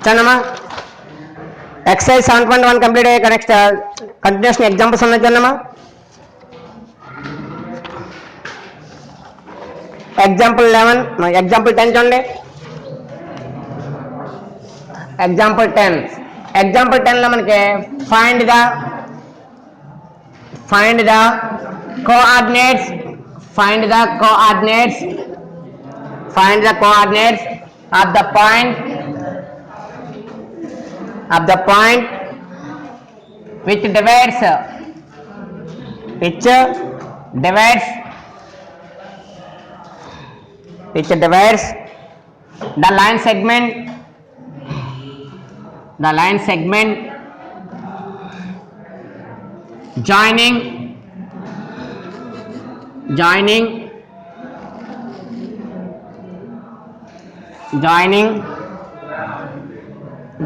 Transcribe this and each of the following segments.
చందమ్మా exercise 7.1 complete అయ్యాక next continuation examples ఉన్నాయి చందమ్మా. Example 11 example 10 చూడండి. ఎగ్జాంపుల్ 10 లో మనకి find the coordinates of the point which divides the line segment joining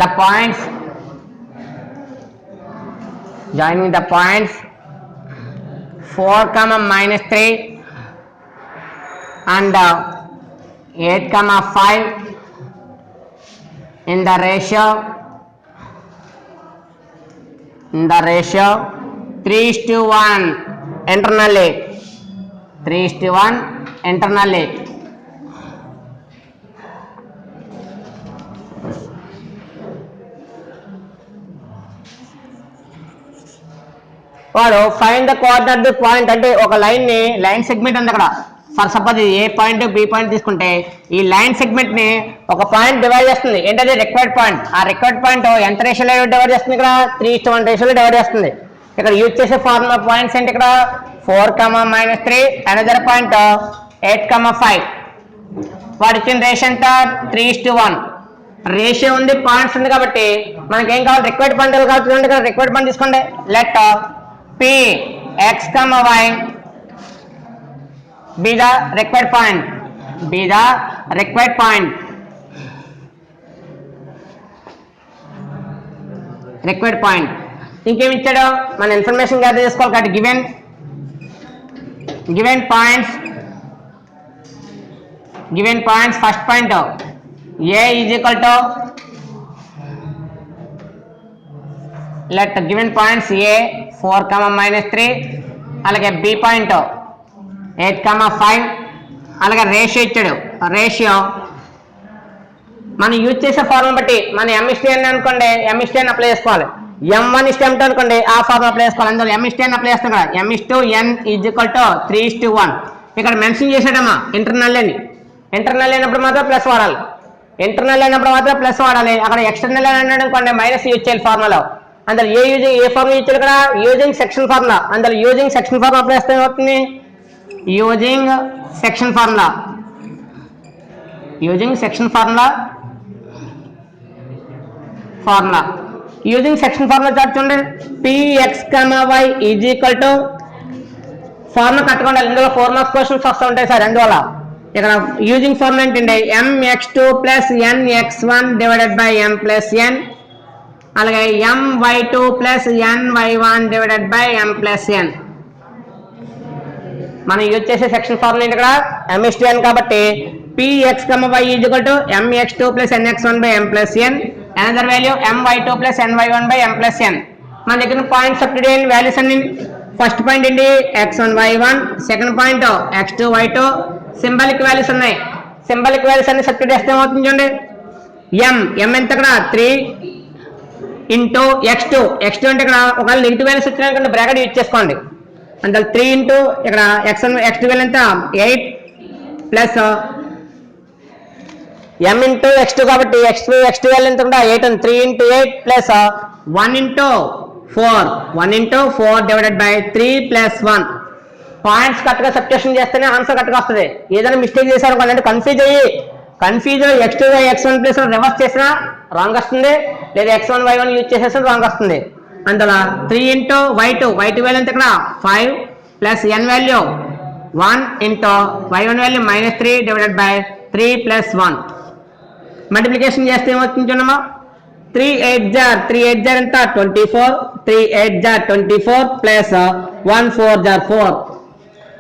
the points 4, -3 and 8, 5 in the ratio 3:1 internally. వాడు find the coordinate the point అంటే ఒక line segment ఉంది అక్కడ. For suppose A point B point తీసుకుంటే ఈ line segment ని ఒక point divide చేస్తుంది. ఏంటది రిక్వైర్డ్ పాయింట్. ఆ రిక్వైర్డ్ పాయింట్ ఎంత రేషియోలో డివైడ్ చేస్తుంది? ఇక్కడ 3:1 రేషియోలో డివైడ్ చేస్తుంది. ఇక్కడ యూజ్ చేసే ఫార్ములా పాయింట్స్ ఏంటి? ఇక్కడ 4, -3 అనదర్ పాయింట్ 8, 5. వాడు ఇచ్చిన రేషియో ఎంత? 3:1 రేషియో ఉంది, పాయింట్స్ ఉంది కాబట్టి మనకి ఏం కావాలి? రిక్వైర్డ్ పాయింట్ కావాలి. ఇక్కడ రిక్వైర్డ్ పాయింట్ తీసుకోండి. Let P x, y be the required point. ఇంకేమి ఇచ్చాడు? మన ఇన్ఫర్మేషన్ గ్యాదర్ చేసుకోవాలి కాబట్టి given points first point A is equal to let given points A 4, -3 అలాగే B పాయింట్ 8, 5 అలాగే రేషియో ఇచ్చాడు. రేషియో మనం యూజ్ చేసే ఫార్ములా బట్టి మన M/N అనుకోండి, M/N అప్లై చేసుకోవాలి. M1:M2 అనుకోండి, ఆ ఫార్ములా అప్లై చేసుకోవాలి. అందులో M/N అప్లై చేస్తాం కదా. M/N is equal to 3:1. ఇక్కడ మెన్షన్ చేసాడమ్మా ఇంటర్నల్ అయినప్పుడు మాత్రం ప్లస్ వాడాలి. అక్కడ ఎక్స్టర్నల్ అన్నాడు అనుకోండి మైనస్ యూజ్ చేయాలి ఫార్ములా. అందులో ఏ ఫార్ములా ఇచ్చాడు? ఇక్కడ యూజింగ్ సెక్షన్ ఫార్ములా. అందులో యూజింగ్ సెక్షన్ ఫార్ములా అప్లై చేస్తే ఏమవుతుంది? Using section formula using section formula chart చూడండి. Px, y is equal to formula కట్టుకోండి. ఇందులో 4 మార్క్స్ క్వశ్చన్స్ వస్తూ ఉంటాయి సార్. అందువల్ల ఇక్కడ యూజింగ్ ఫార్ములా ఏంటంటే mx2 + nx1 divided by m + n అలాగే my2 + ny1 divided by m + n. మనం యూజ్ చేసే సెక్షన్ ఫార్ములా ఏంటి? ఇక్కడ M/N కాబట్టి Px, y is equal to mx2 + nx1 by m + n. Another value my2 + ny1 by m + n. మన దగ్గర point substitute అయిన values అన్ని ఫస్ట్ పాయింట్ ఏంటి? x1 y1, second point x2 y2. Symbolic values ఉన్నాయి. Symbolic values అన్ని substitute చేస్తే ఏమవుతుంది చూడండి. m ఎంత? ఇక్కడ 3 ఇంటూ x2 అంటే ఇక్కడ ఒకవేళ నెగిటివ్ వాల్యూస్ వచ్చినాకంటే బ్రాకెట్ యూజ్ చేసుకోండి. అందులో 3 ఇంటూ ఇక్కడ x1 x2 వాల్యూ ఎంత? 8 ప్లస్ m ఇంటూ x2 కాబట్టి x2 వాల్యూ ఎంత? 8 అని 3 into 8 plus 1 into 4 divided by 3 + 1. Points కరెక్ట్గా సబ్స్టిట్యూషన్ చేస్తేనే ఆన్సర్ కరెక్ట్గా వస్తుంది. ఏదైనా మిస్టేక్ చేశారు అంటే confuse x2 y x1 plus reverse చేసినా రాంగ్ వస్తుంది, లేదా x1 y1 యూజ్ చేసేస్తే రాంగ్ వస్తుంది. అందులో 3 ఇంటూ y2 వాల్యూ ఎంత? ఇక్కడ 5 plus n value 1 into y1 value -3 divided by 3 + 1. Multiplication చేస్తే ఏమవుతుంది చూడమ్మా? 3 8 jar ఎంత? 24. 3 8 jar 24 plus 1 4 jar 4.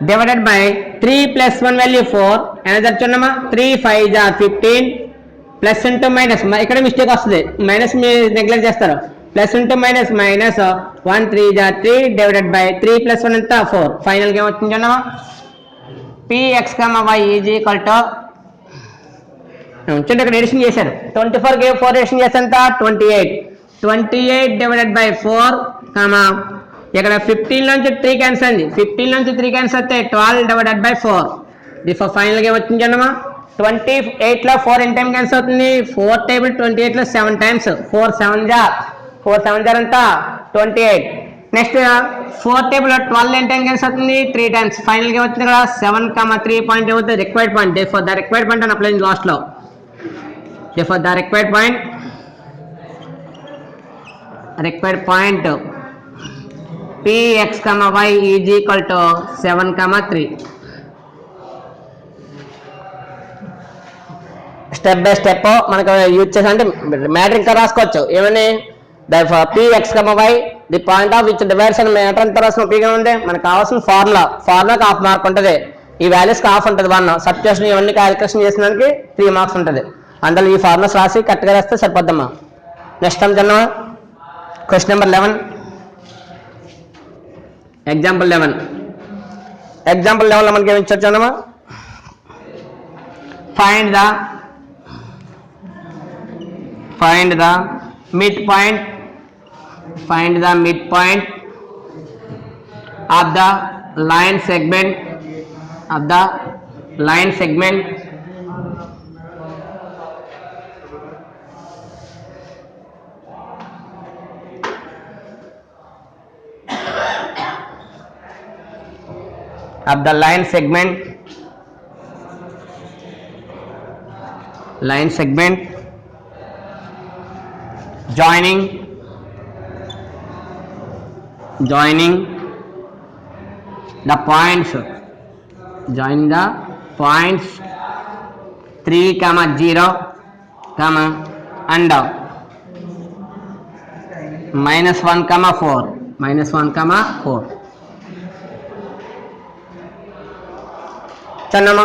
Divided by 3 plus 1 value 4 another చూడమ్మా 3 5 ఆర్ 15 ప్లస్ ఇంటూ మైనస్ ఇక్కడ మిస్టేక్ వస్తుంది మైనస్ మీరు నెగ్లెక్ట్ చేస్తారు ప్లస్ ఇంటూ మైనస్ మైనస్ 1 3 జార్ 3 డివైడెడ్ బై 3 ప్లస్ 1 ఎంత 4 ఫైనల్గా ఏమవుతుంది చూడమ్మా px, y is equal to చూడండి ఇక్కడ ఎడిషన్ చేశారు 24 కి 4 ఎడిషన్ చేస్తే ఎంత 28 డివైడెడ్ బై 4 ఇక్కడ 15 నుంచి 3 క్యాన్సిల్ అయింది 15 నుంచి 3 క్యాన్సిల్ అయితే 12 డివైడెడ్ బై 4 ది ఫైనల్గా ఏమవుతుంది చూడమ్మా 28 లో 4 ఎన్ టైం క్యాన్సిల్ అవుతుంది 4 టేబుల్ 28 లో 7 టైమ్స్ 4 7 జార్ అంతా 28 నెక్స్ట్ 4 టేబుల్ 12 ఎన్ టైం క్యాన్సిల్ అవుతుంది 3 టైమ్స్ ఫైనల్గా వచ్చింది కదా 7, 3 పాయింట్ ఏమవుతుంది required point for the required point అని అప్లై లాస్ట్ లో for the required point px, y is equal to 7, 3 step by step మనకు యూజ్ చేసి అంటే మ్యాటర్ ఇంకా రాసుకోవచ్చు ఏమని px, y the point of which divides అని మ్యాటర్ ఎంత రాసిన పీగా ఉంది మనకు కావాల్సిన ఫార్ములాకి హాఫ్ మార్క్ ఉంటుంది ఈ వాల్యూస్కి హాఫ్ ఉంటుంది 1 సబ్స్టిట్యూషన్ ఇవన్నీ క్యాలిక్యులేషన్ చేసిన దానికి 3 మార్క్స్ ఉంటుంది అందులో ఈ ఫార్ములాస్ రాసి కరెక్ట్గా రాస్తే సరిపోద్దమ్మా నెక్స్ట్ టైం చన్నమా క్వశ్చన్ నెంబర్ 11 ఎగ్జాంపుల్ 11 లో మనకి ఏమి ఇచ్చారు చన్నమా find the midpoint of the line segment joining the points 3, 0, and -1, 4 చన్నమా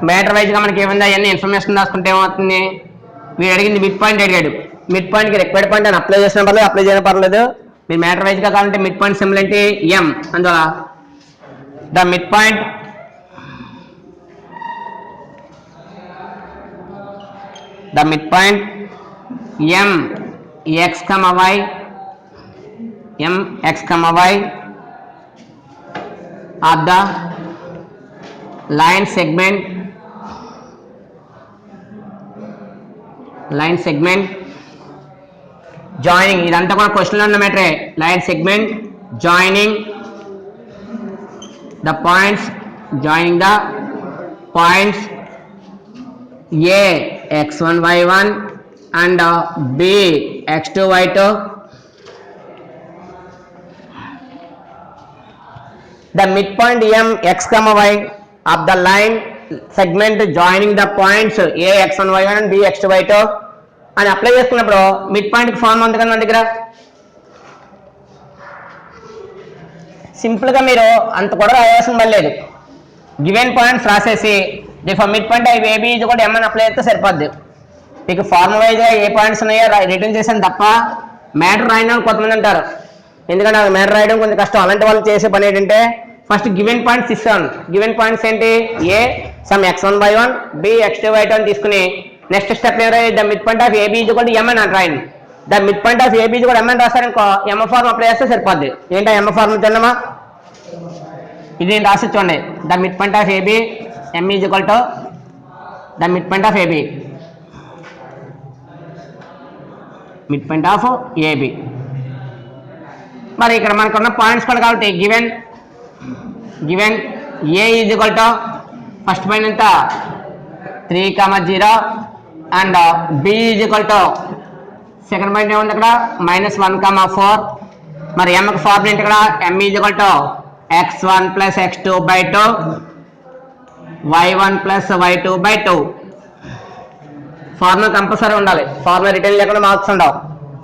matter వైజ్గా మనకి ఏమైందా అవన్నీ ఇన్ఫర్మేషన్ రాసుకుంటే ఏమవుతుంది మీరు అడిగింది మిడ్ పాయింట్ అడిగాడు మిడ్ పాయింట్కి రిక్వైర్డ్ పాయింట్ అని అప్లై చేసిన పర్లేదు అప్లై చేయడం పర్లేదు మీరు మ్యాటర్ వైజ్గా కావాలంటే మిడ్ పాయింట్ సింబల్ ఏంటి ఎం అందువల్ల the mid point mx, y of the line segment joining ఇదంతా కూడా క్వశ్చన్ లో ఉన్న మ్యాటరే line segment joining the points a x1 y1 and b x2 y2 the midpoint m x, y of the line segment joining the points a x1 y1 and b x2 y2 అని apply చేసుకున్నప్పుడు mid పాయింట్కి form ఉంది కదా మన దగ్గర సింపుల్గా మీరు అంత కూడా రాయాల్సిన పని లేదు గివెన్ పాయింట్స్ రాసేసి మిడ్ పాయింట్ అవి ఏబీ ఇది కూడా ఏమైనా అప్లై చేస్తే సరిపోద్ది మీకు ఫార్మ్ వైజ్గా ఏ పాయింట్స్ ఉన్నాయో రిటర్న్ చేశాను తప్ప మ్యాటర్ రాయడం కొంతమంది అంటారు ఎందుకంటే నాకు మ్యాటర్ రాయడం కొంచెం కష్టం అలాంటి వాళ్ళు చేసే పని ఏంటంటే ఫస్ట్ గివెన్ పాయింట్స్ ఇస్తాను గివెన్ పాయింట్స్ ఏంటి ఏ some x1 y1 b x2 y2 అని తీసుకుని next step the mid point of AB ఇది కూడా ఎంఎన్ అని రాయండి the mid point of AB ఇది కూడా ఎంఎన్ రాస్తారు ఇంకో ఎం ఫార్మ్ అప్లై చేస్తే సరిపోద్ది ఏంటో ఎం ఫార్మ్ చూడమ్మా ఇది నేను రాసి చూడండి the mid point of A B M is equal to the mid point of A B మరి ఇక్కడ మనకున్న పాయింట్స్ కూడా కాబట్టి given A is equal to first point ఎంత 3, 0 and B is equal to second point ఏముంది ఇక్కడ -1, 4 మరి ఎంకి ఫార్ములా ఏంటి ఇక్కడ m is equal to x1 + x2 / 2 y1 + y2 / 2 formula compulsory ఉండాలి ఫార్ములా రిటర్న్ లేకుండా మార్క్స్ ఉండవు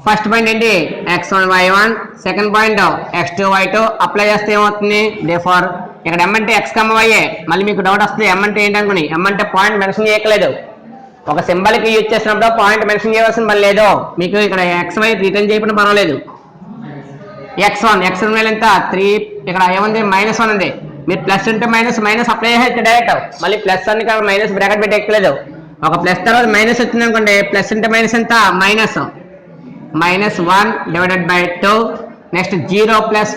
ఫస్ట్ పాయింట్ ఏంటి x1 y1 second point x2 y2 apply చేస్తే ఏమవుతుంది దేర్ఫోర్ ఇక్కడ ఎం అంటే ఎక్స్ కమ్మ వైఏ. మళ్ళీ మీకు డౌట్ వస్తుంది ఎం అంటే ఏంటనుకుని. ఎం అంటే పాయింట్ మెన్షన్ చేయట్లేదు. ఒక సింబల్కి యూజ్ చేసినప్పుడు పాయింట్ మెన్షన్ చేయవలసిన పని లేదు. మీకు ఇక్కడ ఎక్స్ వై రిటర్న్ చేయకుండా పర్వాలేదు. x1 వేలు ఎంత 3. ఇక్కడ ఏముంది -1 ఉంది. మీరు ప్లస్ ఉంటే మైనస్ అప్లై చేస్తే డైరెక్ట్. మళ్ళీ ప్లస్ అని మైనస్ బ్రాకెట్ పెట్టి ఎక్కలేదు. ఒక ప్లస్ తర్వాత మైనస్ వచ్చింది అనుకోండి, ప్లస్ ఉంటే మైనస్ ఎంత -1/2. Next 0 +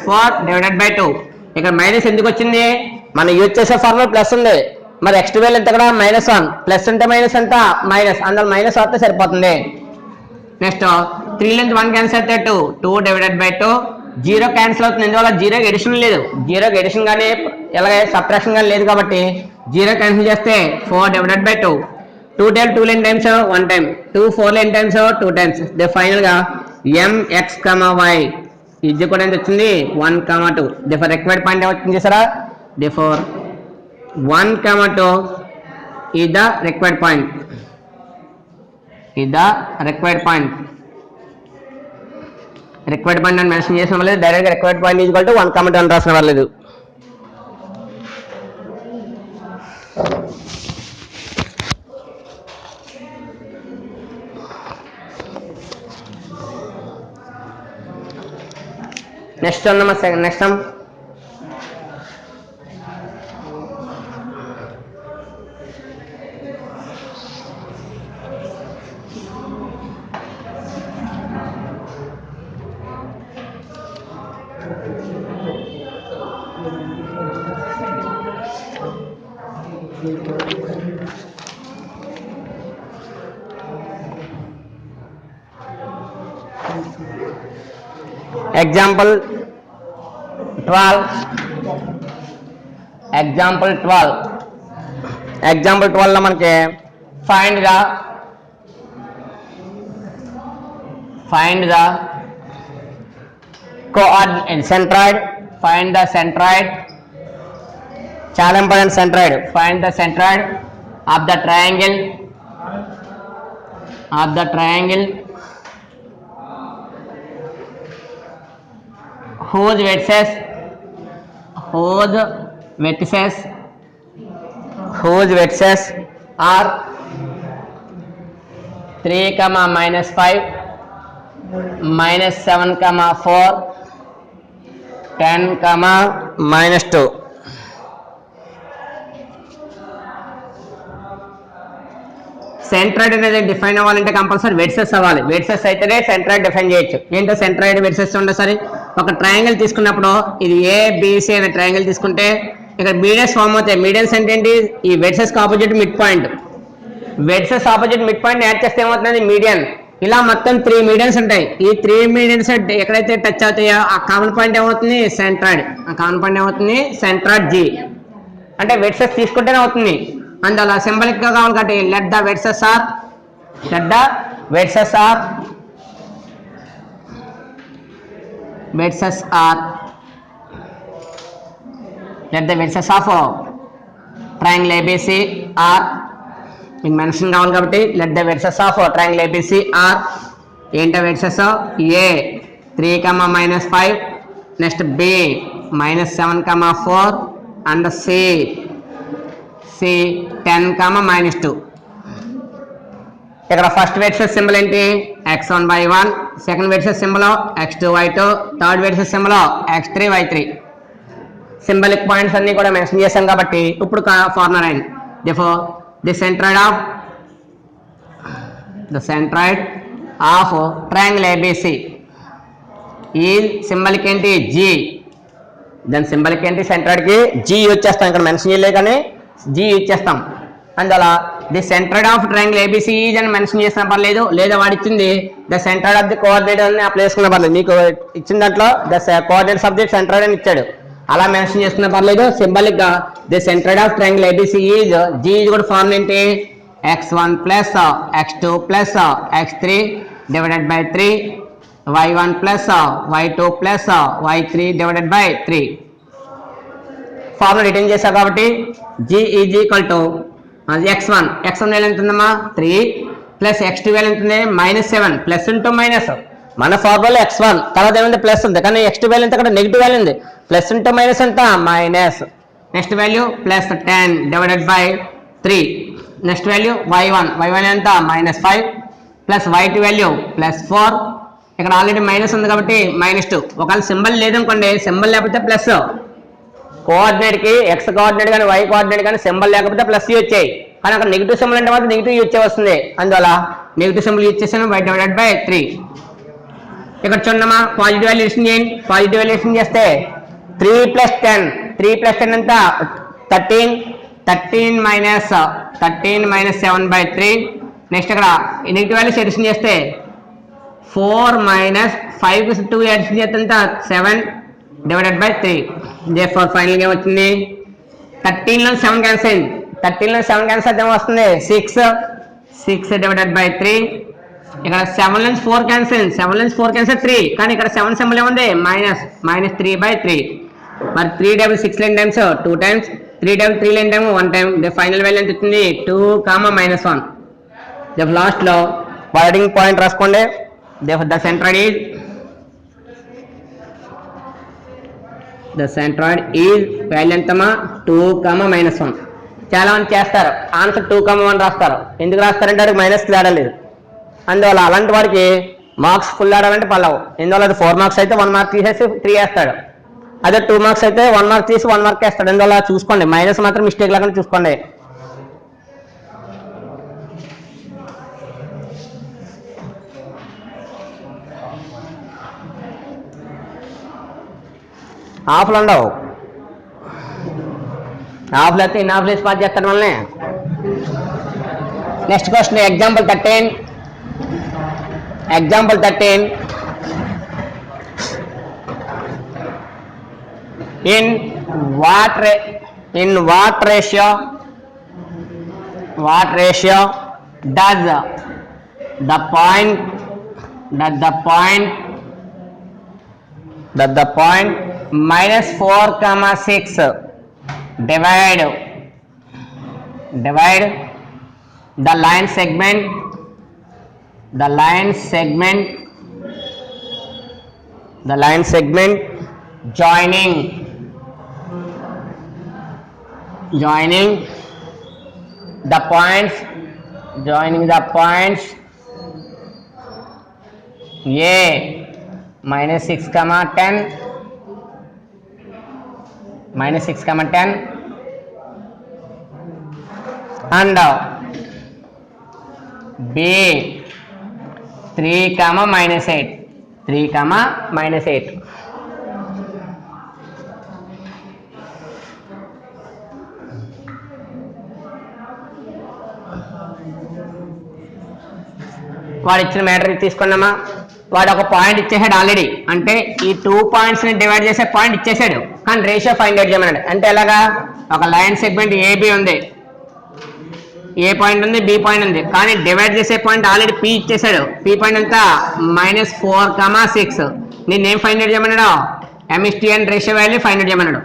4 divided by 2. ఇక్కడ మైనస్ ఎందుకు వచ్చింది? మనం యూజ్ చేసే ఫార్ములా ప్లస్ ఉంది. మరి x2 వేలు ఎంత కూడా -1, ప్లస్ ఉంటే మైనస్ ఎంత అందులో మైనస్ వస్తే సరిపోతుంది. నెక్స్ట్ 3 నుంచి 1 క్యాన్సిల్ అయితే 2 డివైడెడ్ బై 2. 0 క్యాన్సిల్ అవుతుంది. ఎందువల్ల 0కి ఎడిషన్ లేదు. 0కి ఎడిషన్ కానీ ఎలాగే సబ్ట్రాక్షన్ కానీ లేదు కాబట్టి 0 క్యాన్సిల్ చేస్తే 4 divided by 2. 2 2 times 1 time, 2 4 times 2 times. Final గా mx, y ఇది కూడా ఎంత వచ్చింది 1, 2. దిఫోర్ రిక్వైర్డ్ పాయింట్ ఏమొచ్చింది చూసారా? Therefore 1, 2 is the required point. Required point అని మెన్షన్ చేసిన వాళ్ళు direct required point is equal to 1, 2 అని రాసిన వాళ్ళలేదు. నెక్స్ట్ అన్నమా నెక్స్ట్ Example 12. Example 12 లో మనకి find the coordinate centroid. Find the centroid. చాలా important centroid. Find the centroid of the triangle whose vertices are 3, -5, -7, 4, 10, -2. Centroid అనేది డిఫైన్ అవ్వాలంటే కంపల్సరీ వెర్సెస్ అవ్వాలి. వెర్సెస్ అయితేనే సెంట్రాయిడ్ డిఫైన్ చేయొచ్చు. ఏంటో సెంట్రాయిడ్ వెర్సెస్ ఉండే సరే ఒక ట్రయాంగిల్ తీసుకున్నప్పుడు ఇది ABC అనే ట్రయాంగిల్ తీసుకుంటే ఇక్కడ మీడియన్స్ ఫామ్ అవుతాయి. మీడియన్స్ అంటే ఏంటి? ఈ versus opposite mid point. Versus opposite mid point add చేస్తే ఏమవుతుంది? మీడియన్. ఇలా మొత్తం 3 మీడియన్స్ ఉంటాయి. ఈ 3 మీడియన్స్ ఎక్కడైతే టచ్ అవుతాయో ఆ కామన్ పాయింట్ ఏమవుతుంది? సెంట్రాయిడ్. ఆ కామన్ పాయింట్ ఏమవుతుంది? Centroid G. అంటే వెర్సెస్ తీసుకుంటేనే అవుతుంది. అందువల్ల సింబలిక్ గా కావాలి కాబట్టి let the vertices are of triangle ABC are. మీకు మెన్షన్ కావాలి కాబట్టి let the vertices of triangle ABC are. ఏంటో vertices? A 3, -5, next B -7, 4 and C 10, -2. ఇక్కడ ఫస్ట్ వెర్సెస్ సింబల్ ఏంటి? x1/1. Second vertices symbol x2/2. Third vertices symbol x3/3. Symbolic points అన్ని కూడా mention చేశాం కాబట్టి ఇప్పుడు ఫార్ములా అయింది. therefore the centroid of triangle ABC is symbolic ఏంటి? G. దాని సింబలిక్ ఏంటి? సెంట్రాయిడ్ కి G యూజ్ చేస్తాం. ఇక్కడ మెన్షన్ చేయలేదు కానీ G యూజ్ చేస్తాం. అందువల్ల the centroid of triangle ABC is అని మెన్షన్ చేసిన పర్లేదు. లేదా వాడు ఇచ్చింది the centroid of the coordinate అని అప్లై చేసుకున్న పర్లేదు. మీకు ఇచ్చిన దాంట్లో the coordinates of the centroid అని ఇచ్చాడు. అలా మెన్షన్ చేసుకున్న పర్లేదు. సింబలిక్ గా the centroid of triangle ABC is G. Is కూడా ఫార్ములా ఏంటి? x1 + x2 + x3 divided by 3, y1 + y2 + y3 divided by 3. Formula return చేశారు కాబట్టి G is equal to x1 వేలు ఎంత ఉందమ్మా? 3 + x2 వేలు ఎంత ఉంది? -7. Plus into minus. మన ఫార్ములా x1 తర్వాత ఏమైంది? ప్లస్ ఉంది కానీ x2 వేలు ఎంత? అక్కడ నెగిటివ్ వాల్యూ ఉంది. ప్లస్ ఇంటూ మైనస్ ఎంత minus. Next value plus 10 divided by 3. Next value y1 ఎంత -5 ప్లస్ y2 వాల్యూ +4. ఇక్కడ ఆల్రెడీ మైనస్ ఉంది కాబట్టి -2. ఒకవేళ సింబల్ లేదనుకోండి, సింబల్ లేకపోతే ప్లస్, కోఆర్డినేట్కి ఎక్స్ కోఆర్డినేట్ కానీ వై కోఆర్డినేట్ కానీ సింబల్ లేకపోతే ప్లస్ యూజ్ చేయి. కానీ అక్కడ నెగిటివ్ సింబల్ అంటే మాత్రం నెగిటివ్ యూజ్ వస్తుంది. అందువల్ల నెగిటివ్ సింబల్ యూజ్ చేసాను y డివైడెడ్ బై 3. ఇక్కడ చూడమ్మా పాజిటివ్ వాల్యుయేషన్ చేయండి. పాజిటివ్ వాల్యుయేషన్ చేస్తే 3 + 10 ఎంత 13 మైనస్ 7/3. నెక్స్ట్ ఇక్కడ నెగిటివ్ వాల్యూస్ ఎడిషన్ చేస్తే 4 - 5 2 ఎడిషన్ చేస్తే ఎంత 7 డివైడెడ్ బై 3. therefore ఫైనల్ గా వచ్చింది 13 లో 7 క్యాన్సిల్ అయింది. 13 లో 7 క్యాన్సిల్ అయితే వస్తుంది 6 డివైడెడ్ బై 3. ఇక్కడ 7 నుంచి 4 క్యాన్సిల్ 3. కానీ ఇక్కడ 7 సింబల్ ఏముంది -3/3. మరి 3 × 6 line times 2 times, 3 × 3 line time 1 time. Final value ఎంత వచ్చింది 2, -1. లాస్ట్ లో వర్డింగ్ పాయింట్ రాసుకోండి. ద సెంట్రాయిడ్ ఈజ్ వాల్యూ ఎంతమా 2, -1. చాలా మంది చేస్తారు ఆన్సర్ 2, 1 రాస్తారు. ఎందుకు రాస్తారంటే వాడికి మైనస్ ఆడలేదు. అందువల్ల అలాంటి వాడికి మార్క్స్ ఫుల్ ఆడాలంటే పల్లవు. ఎందువల్ల అది 4 మార్క్స్ అయితే 1 మార్క్ తీసేసి 3 వేస్తాడు. అదే 2 మార్క్స్ అయితే 1 మార్క్ తీసి 1 మార్క్ వేస్తాడు. అందువల్ల చూసుకోండి, మైనస్ మాత్రం మిస్టేక్ లేకుండా చూసుకోండి. ఆఫ్లు ఉండవు. ఆఫ్లు అయితే ఇన్ ఆఫ్ లేసి పాస్ చేస్తాడు మనల్ని. Next question example 13. In what ratio does the point -4, 6 divide the line segment joining the points A -6, 10 and B 3, -8. వాడు ఇచ్చిన మ్యాటర్ తీసుకున్నామా. వాడు ఒక పాయింట్ ఇచ్చేసాడు ఆల్రెడీ. అంటే ఈ 2 పాయింట్స్ ని డివైడ్ చేసే పాయింట్ ఇచ్చేసాడు. కానీ రేషియో ఫైండ్ అవుట్ చేయమన్నాడు. అంటే ఎలాగా, ఒక లైన్ సెగ్మెంట్ ఏబి ఉంది, ఏ పాయింట్ ఉంది, బి పాయింట్ ఉంది. కానీ డివైడ్ చేసే పాయింట్ ఆల్రెడీ పి ఇచ్చేసాడు. పి పాయింట్ అంతా -4, 6. నేను ఏం ఫైండ్ అవుట్ చేయమన్నాడు, MSTN ratio value find out చేయమన్నాడు.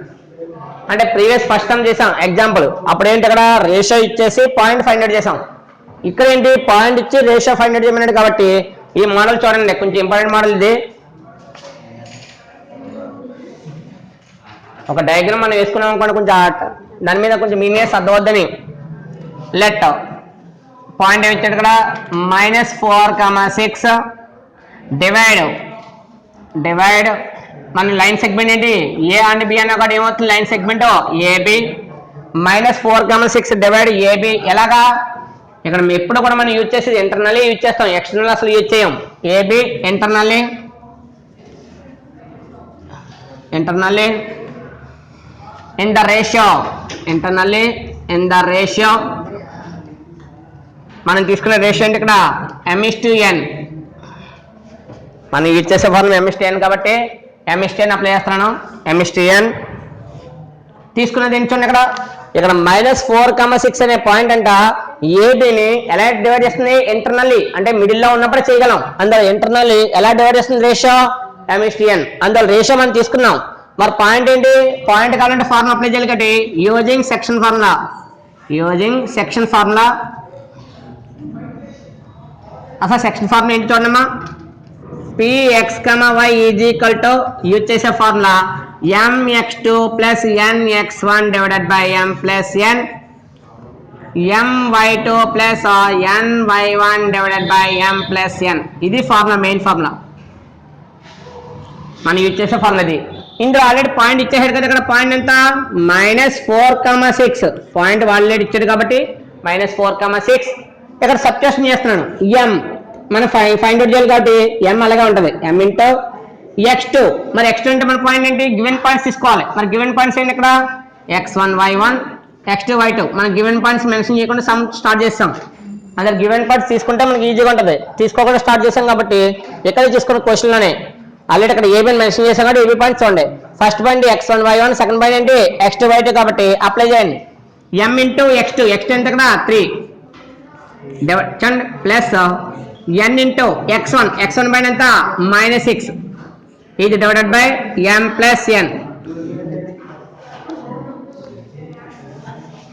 అంటే ప్రీవియస్ ఫస్ట్ టైం చేసాం ఎగ్జాంపుల్. అప్పుడు ఏంటి, అక్కడ రేషియో ఇచ్చేసి పాయింట్ ఫైండ్ అవుట్ చేసాం. ఇక్కడ ఏంటి, పాయింట్ ఇచ్చి రేషియో ఫైండ్ అవుట్ చేయమన్నాడు. కాబట్టి ఈ మోడల్ చూడండి, కొంచెం ఇంపార్టెంట్ మోడల్ ఇది. ఒక డయాగ్రామ్ మనం వేసుకున్నాం అనుకోండి, కొంచెం దాని మీద కొంచెం మీనింగ్ అర్థవద్దని. లెట్ పాయింట్ ఏమి ఇచ్చాడు ఇక్కడ, -4, 6 డివైడ్ మన లైన్ సెగ్మెంట్ ఏంటి, ఏ అండ్ బి అన్న ఒకటి ఏమవుతుంది, line segment A B. -4, 6 divide A B. ఎలాగా, ఇక్కడ ఎప్పుడు కూడా మనం యూజ్ చేసేది ఇంటర్నల్లీ యూజ్ చేస్తాం, ఎక్స్టర్నల్ అసలు యూజ్ చేయం. A B internally in the ratio మనం తీసుకునే రేషియో అంటే ఇక్కడ M/N. మనం యూజ్ చేసే ఫార్ములా M/N కాబట్టి M/N అప్లై చేస్తున్నాను. M/N తీసుకున్నది ఏంటి చూడండి, ఇక్కడ -4, 6 అనే పాయింట్ అంట ఏబిని ఎలా డివైడ్ చేస్తుంది, ఇంటర్నల్లీ అంటే మిడిల్ లో ఉన్నప్పుడు చేయగలం. అందులో ఇంటర్నల్లీ ఎలా డివైడ్ చేస్తుంది రేషియో M/N. అందులో రేషియో మనం తీసుకున్నాం. మరి పాయింట్ ఏంటి, పాయింట్ కావాలంటే ఫార్ములా అప్లై చేయాలి కాబట్టి యూజింగ్ సెక్షన్ ఫార్ములా. అసలు సెక్షన్ ఫార్ములా ఏంటి చూడమ్మా, Px, y యూజ్ చేసే formula mx2 plus nx1 divided by m plus n my2 plus ny1 divided by m plus n. ఇది ఫార్ములా, మెయిన్ ఫార్ములా మనం use చేసే formula ఇది. ఇందులో ఆల్రెడీ పాయింట్ ఇచ్చేసాడు కదా, ఇక్కడ పాయింట్ ఎంత -4,6 పాయింట్ ఆల్రెడీ ఇచ్చాడు కాబట్టి -4,6. ఇక్కడ సబ్స్టిట్యూషన్ చేస్తున్నాను. m మనం ఫైండ్ అవుట్ చేయాలి కాబట్టి m అలాగే ఉంటుంది, m ఇంటూ x2. మరి x2 అంటే మన పాయింట్ ఏంటి, గివెన్ పాయింట్స్ తీసుకోవాలి. మరి గివెన్ పాయింట్స్ ఏంటి ఇక్కడ x1 y1 x2 y2. మనం గివెన్ పాయింట్స్ మెన్షన్ చేయకుండా సమ్ స్టార్ట్ చేస్తాం. అదే గివెన్ పాయింట్స్ తీసుకుంటే మనకి ఈజీగా ఉంటుంది, తీసుకోకుండా స్టార్ట్ చేస్తాం కాబట్టి ఎక్కడ తీసుకున్న క్వశ్చన్లోనే ఆల్రెడీ ఇక్కడ ఏబీ మెన్షన్ చేసాం కాబట్టి ఏబీ పాయింట్స్ చూడండి. First point x1 y1, second point ఏంటి x2 y2 కాబట్టి అప్లై చేయండి. m ఇంటూ x2 ఎంత ఇక్కడ 3 plus n into x1 point ఎంత -6 ఇది divided by m plus n.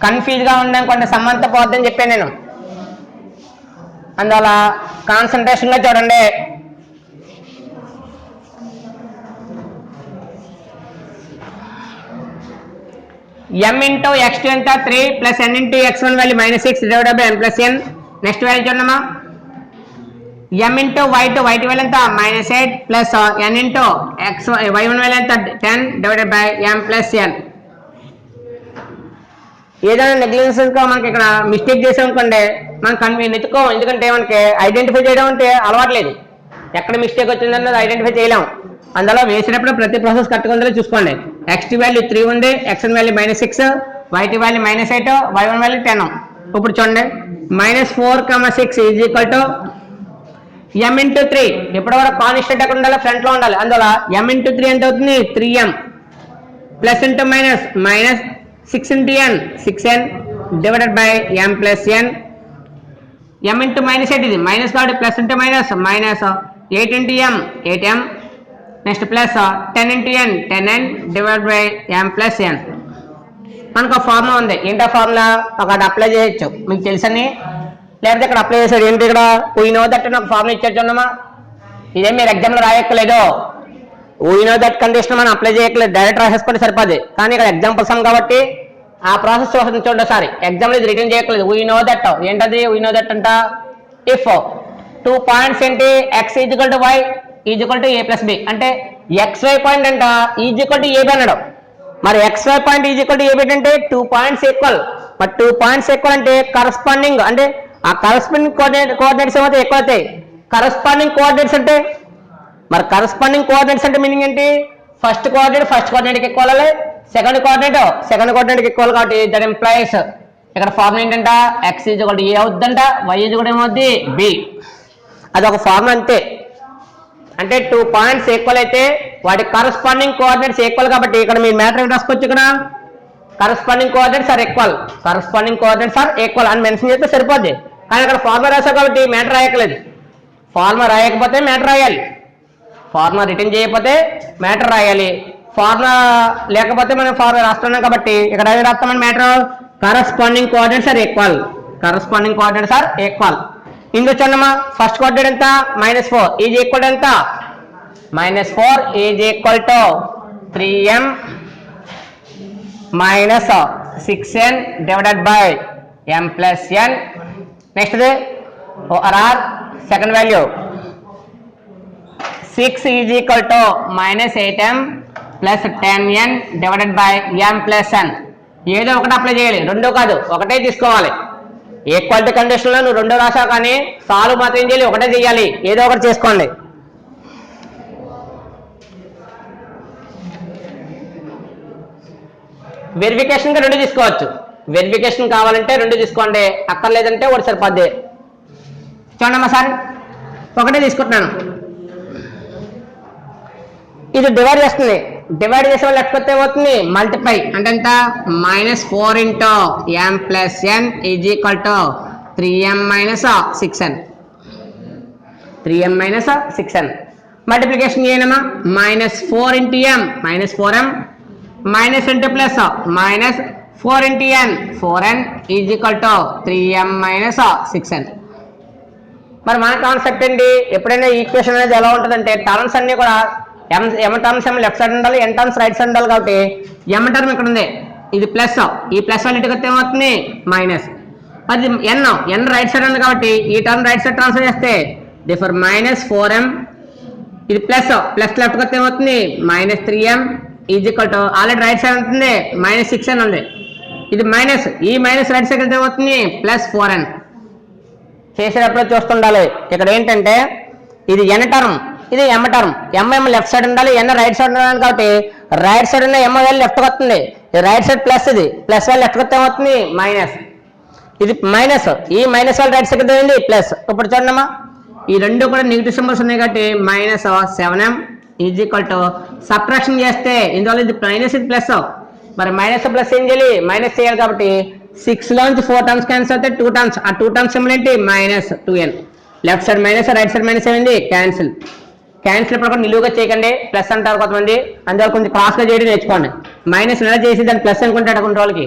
కన్ఫ్యూజ్గా ఉందనుకోండి సమ్మంతా పోద్దని చెప్పాను నేను, అందువల్ల కాన్సన్ట్రేషన్గా చూడండి. m ఇంటూ x2 ఎంత 3 plus n into x1 value -6 divided by n plus n. Next value చూడమ్మా, m ఇంటూ y2 వాల్యూ ఎంత -8 plus n into y1 value ఎంత 10 divided by m plus n. ఏదైనా నెగ్లిజెన్స్గా మనకి ఇక్కడ మిస్టేక్ చేసామనుకోండి మనం వెతుక్కోం, ఎందుకంటే మనకి ఐడెంటిఫై చేయడం అంటే అలవాట్లేదు. ఎక్కడ మిస్టేక్ వచ్చిందన్నది ఐడెంటిఫై చేయలేం. అందులో వేసేటప్పుడు ప్రతి ప్రాసెస్ కట్టుకుందో చూసుకోండి. x2 వాల్యూ 3 ఉంది, x1 value -6, y2 value -8, y1 value 10. ఇప్పుడు చూడండి -4,6 is equal to m into 3. ఎప్పుడు కూడా కాన్స్టెంట్ ఎక్కడ ఉండాలి, ఫ్రంట్లో ఉండాలి. అందువల్ల m ఇంటూ 3 ఎంత అవుతుంది 3m plus into minus 6 into n 6n divided by m plus n. m into -8 ఇది మైనస్ కాబట్టి plus into minus 8 into m 8m next plus 10 into n 10n divide by m plus n. మనకు formula ఉంది. ఏంటో formula అక్కడ apply చేయొచ్చు, మీకు తెలుసని. లేకపోతే ఇక్కడ అప్లై చేశాడు ఏంటి, ఇక్కడ వీ నో దట్ నాకు ఫార్ములా ఇచ్చాడు చూడమ్మా. ఇదే మీరు ఎగ్జామ్లో రాయక్కలేదు, వీ నో దట్ కండిషన్ మనం అప్లై చేయట్లేదు, డైరెక్ట్ రాసేసుకుంటే సరిపోదు. కానీ ఇక్కడ ఎగ్జాంపుల్స్ కాబట్టి ఆ ప్రాసెస్ చూడండి సార్. ఎగ్జామ్లో ఇది రిటర్న్ చేయట్లేదు. వీ నో దట్ ఏంటది, వీ నో దట్ అంట ఇఫ్ 2 పాయింట్స్ ఏంటి x equal to y equal to a plus b అంటే xy పాయింట్ అంట ఈజ్వల్ టు ab అన్నాడు. మరి xy point equal to ab అంటే 2 పాయింట్స్ ఈక్వల్. మరి 2 పాయింట్స్ ఈక్వల్ అంటే కరస్పాండింగ్ అంటే ఆ కరస్పాండింగ్ కోఆర్డినేట్స్ ఏమైతే ఎక్కువ అవుతాయి. కరస్పాండింగ్ కోఆర్డినేట్స్ అంటే మరి కరస్పాండింగ్ కోఆర్డినేట్స్ అంటే మీనింగ్ ఏంటి, ఫస్ట్ కోఆర్డినేట్కి ఈక్వల్ అవ్వాలి, సెకండ్ కోఆర్డినేట్కి ఈక్వల్ కాబట్టి దట్ ఎంప్లాయీస్ ఇక్కడ ఫార్ములా ఏంటంట x equal to a అవుద్దంట, y equal ఏమవుద్ది b. అదొక ఫార్ములా అంతే. అంటే 2 పాయింట్స్ ఈక్వల్ అయితే వాటి కరస్పాండింగ్ కోఆర్డినేట్స్ ఈక్వల్ కాబట్టి ఇక్కడ మీరు మ్యాటర్ ఏమి రాసుకోవచ్చు, ఇక్కడ కరస్పాండింగ్ కోఆర్డినేట్స్ ఆర్ ఈక్వల్ అని మెన్షన్ చేస్తే సరిపోద్ది. కానీ ఇక్కడ ఫార్ములా రాశారు కాబట్టి మ్యాటర్ రాయట్లేదు. ఫార్ములా రాయకపోతే మ్యాటర్ రాయాలి, ఫార్ములా రిటర్న్ చేయకపోతే మ్యాటర్ రాయాలి. ఫార్ములా లేకపోతే మనం ఫార్ములా రాస్తున్నాం కాబట్టి ఇక్కడ ఏమి రాస్తామని matter corresponding coordinates are equal. ఇందులో చూడమ్మా ఫస్ట్ కోఆర్డినేట్ ఎంత -4 ఈజ్ ఈక్వల్ ఎంత -4 is equal to 3m minus 6n divided by m plus n. Next ORR second value 6 is equal to -8m plus 10n divided by m plus n. ఏదో ఒకటి apply చేయాలి, రెండో కాదు ఒకటే తీసుకోవాలి. Equality కండిషన్లో నువ్వు రెండో రాసావు కానీ సాల్వ్ మాత్రం ఏం చేయాలి, ఒకటే చేయాలి. ఏదో ఒకటి చేసుకోండి. వెరిఫికేషన్కి 2 తీసుకోవచ్చు. వెరిఫికేషన్ కావాలంటే 2 తీసుకోండి, అక్కర్లేదంటే ఒకటి సరిపోద్ది. చూడమ్మా సార్ ఒకటే తీసుకుంటున్నాను. ఇది డివైడ్ చేస్తుంది, డివైడ్ చేసే వాళ్ళు లేకపోతే అవుతుంది మల్టిప్లై అంటే ఎంత -4 into m plus n is equal to 3m minus 6n. Multiplication చేయనమ్మా -4 into m -4m minus into plus -4 into n 4n is equal to 3m minus 6n. మరి మన కాన్సెప్ట్ ఏంటి, ఎప్పుడైనా ఈక్వేషన్ అనేది ఎలా ఉంటుందంటే టర్మ్స్ అన్ని కూడా ఎం టర్మ్స్ ఏమో లెఫ్ట్ సైడ్ ఉండాలి, ఎన్ టర్మ్స్ రైట్ సైడ్ ఉండాలి. కాబట్టి ఎం టర్మ్ ఇక్కడ ఉంది, ఇది ప్లస్, ఈ ప్లస్ వల్ల ఇటుకి వస్తే ఏమవుతుంది మైనస్. అది ఎన్ రైట్ సైడ్ ఉంది కాబట్టి ఈ టర్మ్ రైట్ సైడ్ ట్రాన్స్ఫర్ చేస్తే డిఫర్ మైనస్ 4m, ఇది ప్లస్ లెఫ్ట్ వస్తే ఏమవుతుంది minus 3m is equal to already right side ఉంటుంది మైనస్ 6n ఉంది, ఇది మైనస్, ఈ మైనస్ రైట్ సైడ్ వెళ్తే ఏమవుతుంది ప్లస్ 4n. చేసేటప్పుడు చూస్తుండాలి. ఇక్కడ ఏంటంటే ఇది ఎన్ టర్మ్, ఇది ఎం టర్మ్, ఎం లెఫ్ట్ సైడ్ ఉండాలి, ఎన్ రైట్ సైడ్ ఉండాలి. కాబట్టి రైట్ సైడ్ ఉన్న ఎం వెళ్ళి లెఫ్ట్ వస్తుంది, రైట్ సైడ్ ప్లస్, ఇది ప్లస్ వెళ్ళి లెఫ్ట్ వస్తే ఏమవుతుంది మైనస్, ఇది మైనస్, ఈ మైనస్ వాళ్ళ రైట్ సైడ్ ఉంది ప్లస్. ఇప్పుడు చూడమ్మా ఈ రెండు కూడా నెగిటివ్ సింబల్స్ ఉన్నాయి కాబట్టి minus 7m is equal to subtraction చేస్తే ఇందువల్ల ఇది మైనస్, ఇది ప్లస్. మరి మైనస్ ప్లస్ ఏం చేయాలి, మైనస్ చేయాలి. కాబట్టి 6 లోంచి 4 టర్మ్స్ క్యాన్సిల్ అవుతాయి, 2 టర్మ్స్, ఆ 2 టర్మ్స్ సింబల్ ఏంటి minus 2n. Left side minus, right side minus ఏమైంది క్యాన్సిల్. క్యాన్సిల్ ఇప్పుడు కూడా నిలువుగా చేయకండి, ప్లస్ అంటారు కొంతమంది, అందువల్ల కొంచెం క్రాస్గా చేయడం నేర్చుకోండి. మైనస్ నెల చేసి దాన్ని ప్లస్ అనుకుంటాడు కొన్ని రోజులకి,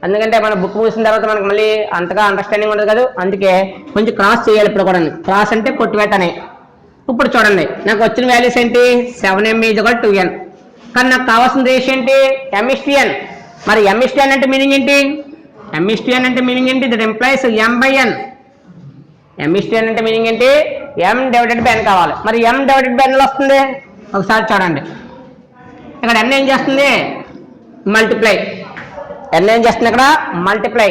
ఎందుకంటే మన బుక్ మూసిన తర్వాత మనకు మళ్ళీ అంతగా అండర్స్టాండింగ్ ఉండదు కదా, అందుకే కొంచెం క్రాస్ చేయాలి. ఇప్పుడు కూడా క్రాస్ అంటే కొట్టివేటనే. ఇప్పుడు చూడండి నాకు వచ్చిన వాల్యూస్ ఏంటి 7m ఈజ్ ఈక్వల్ 2n, కానీ నాకు కావాల్సిన రేషియో ఏంటి m:n. మరి m:n అంటే మీనింగ్ ఏంటి, m:n అంటే మీనింగ్ ఏంటి, దట్ ఎంప్లాయిస్ m/n. m:n అంటే మీనింగ్ ఏంటి m/n కావాలి. మరి m/n వస్తుంది ఒకసారి చూడండి. ఇక్కడ n ఏం చేస్తుంది మల్టిప్లై, n ఏం చేస్తుంది ఇక్కడ మల్టిప్లై.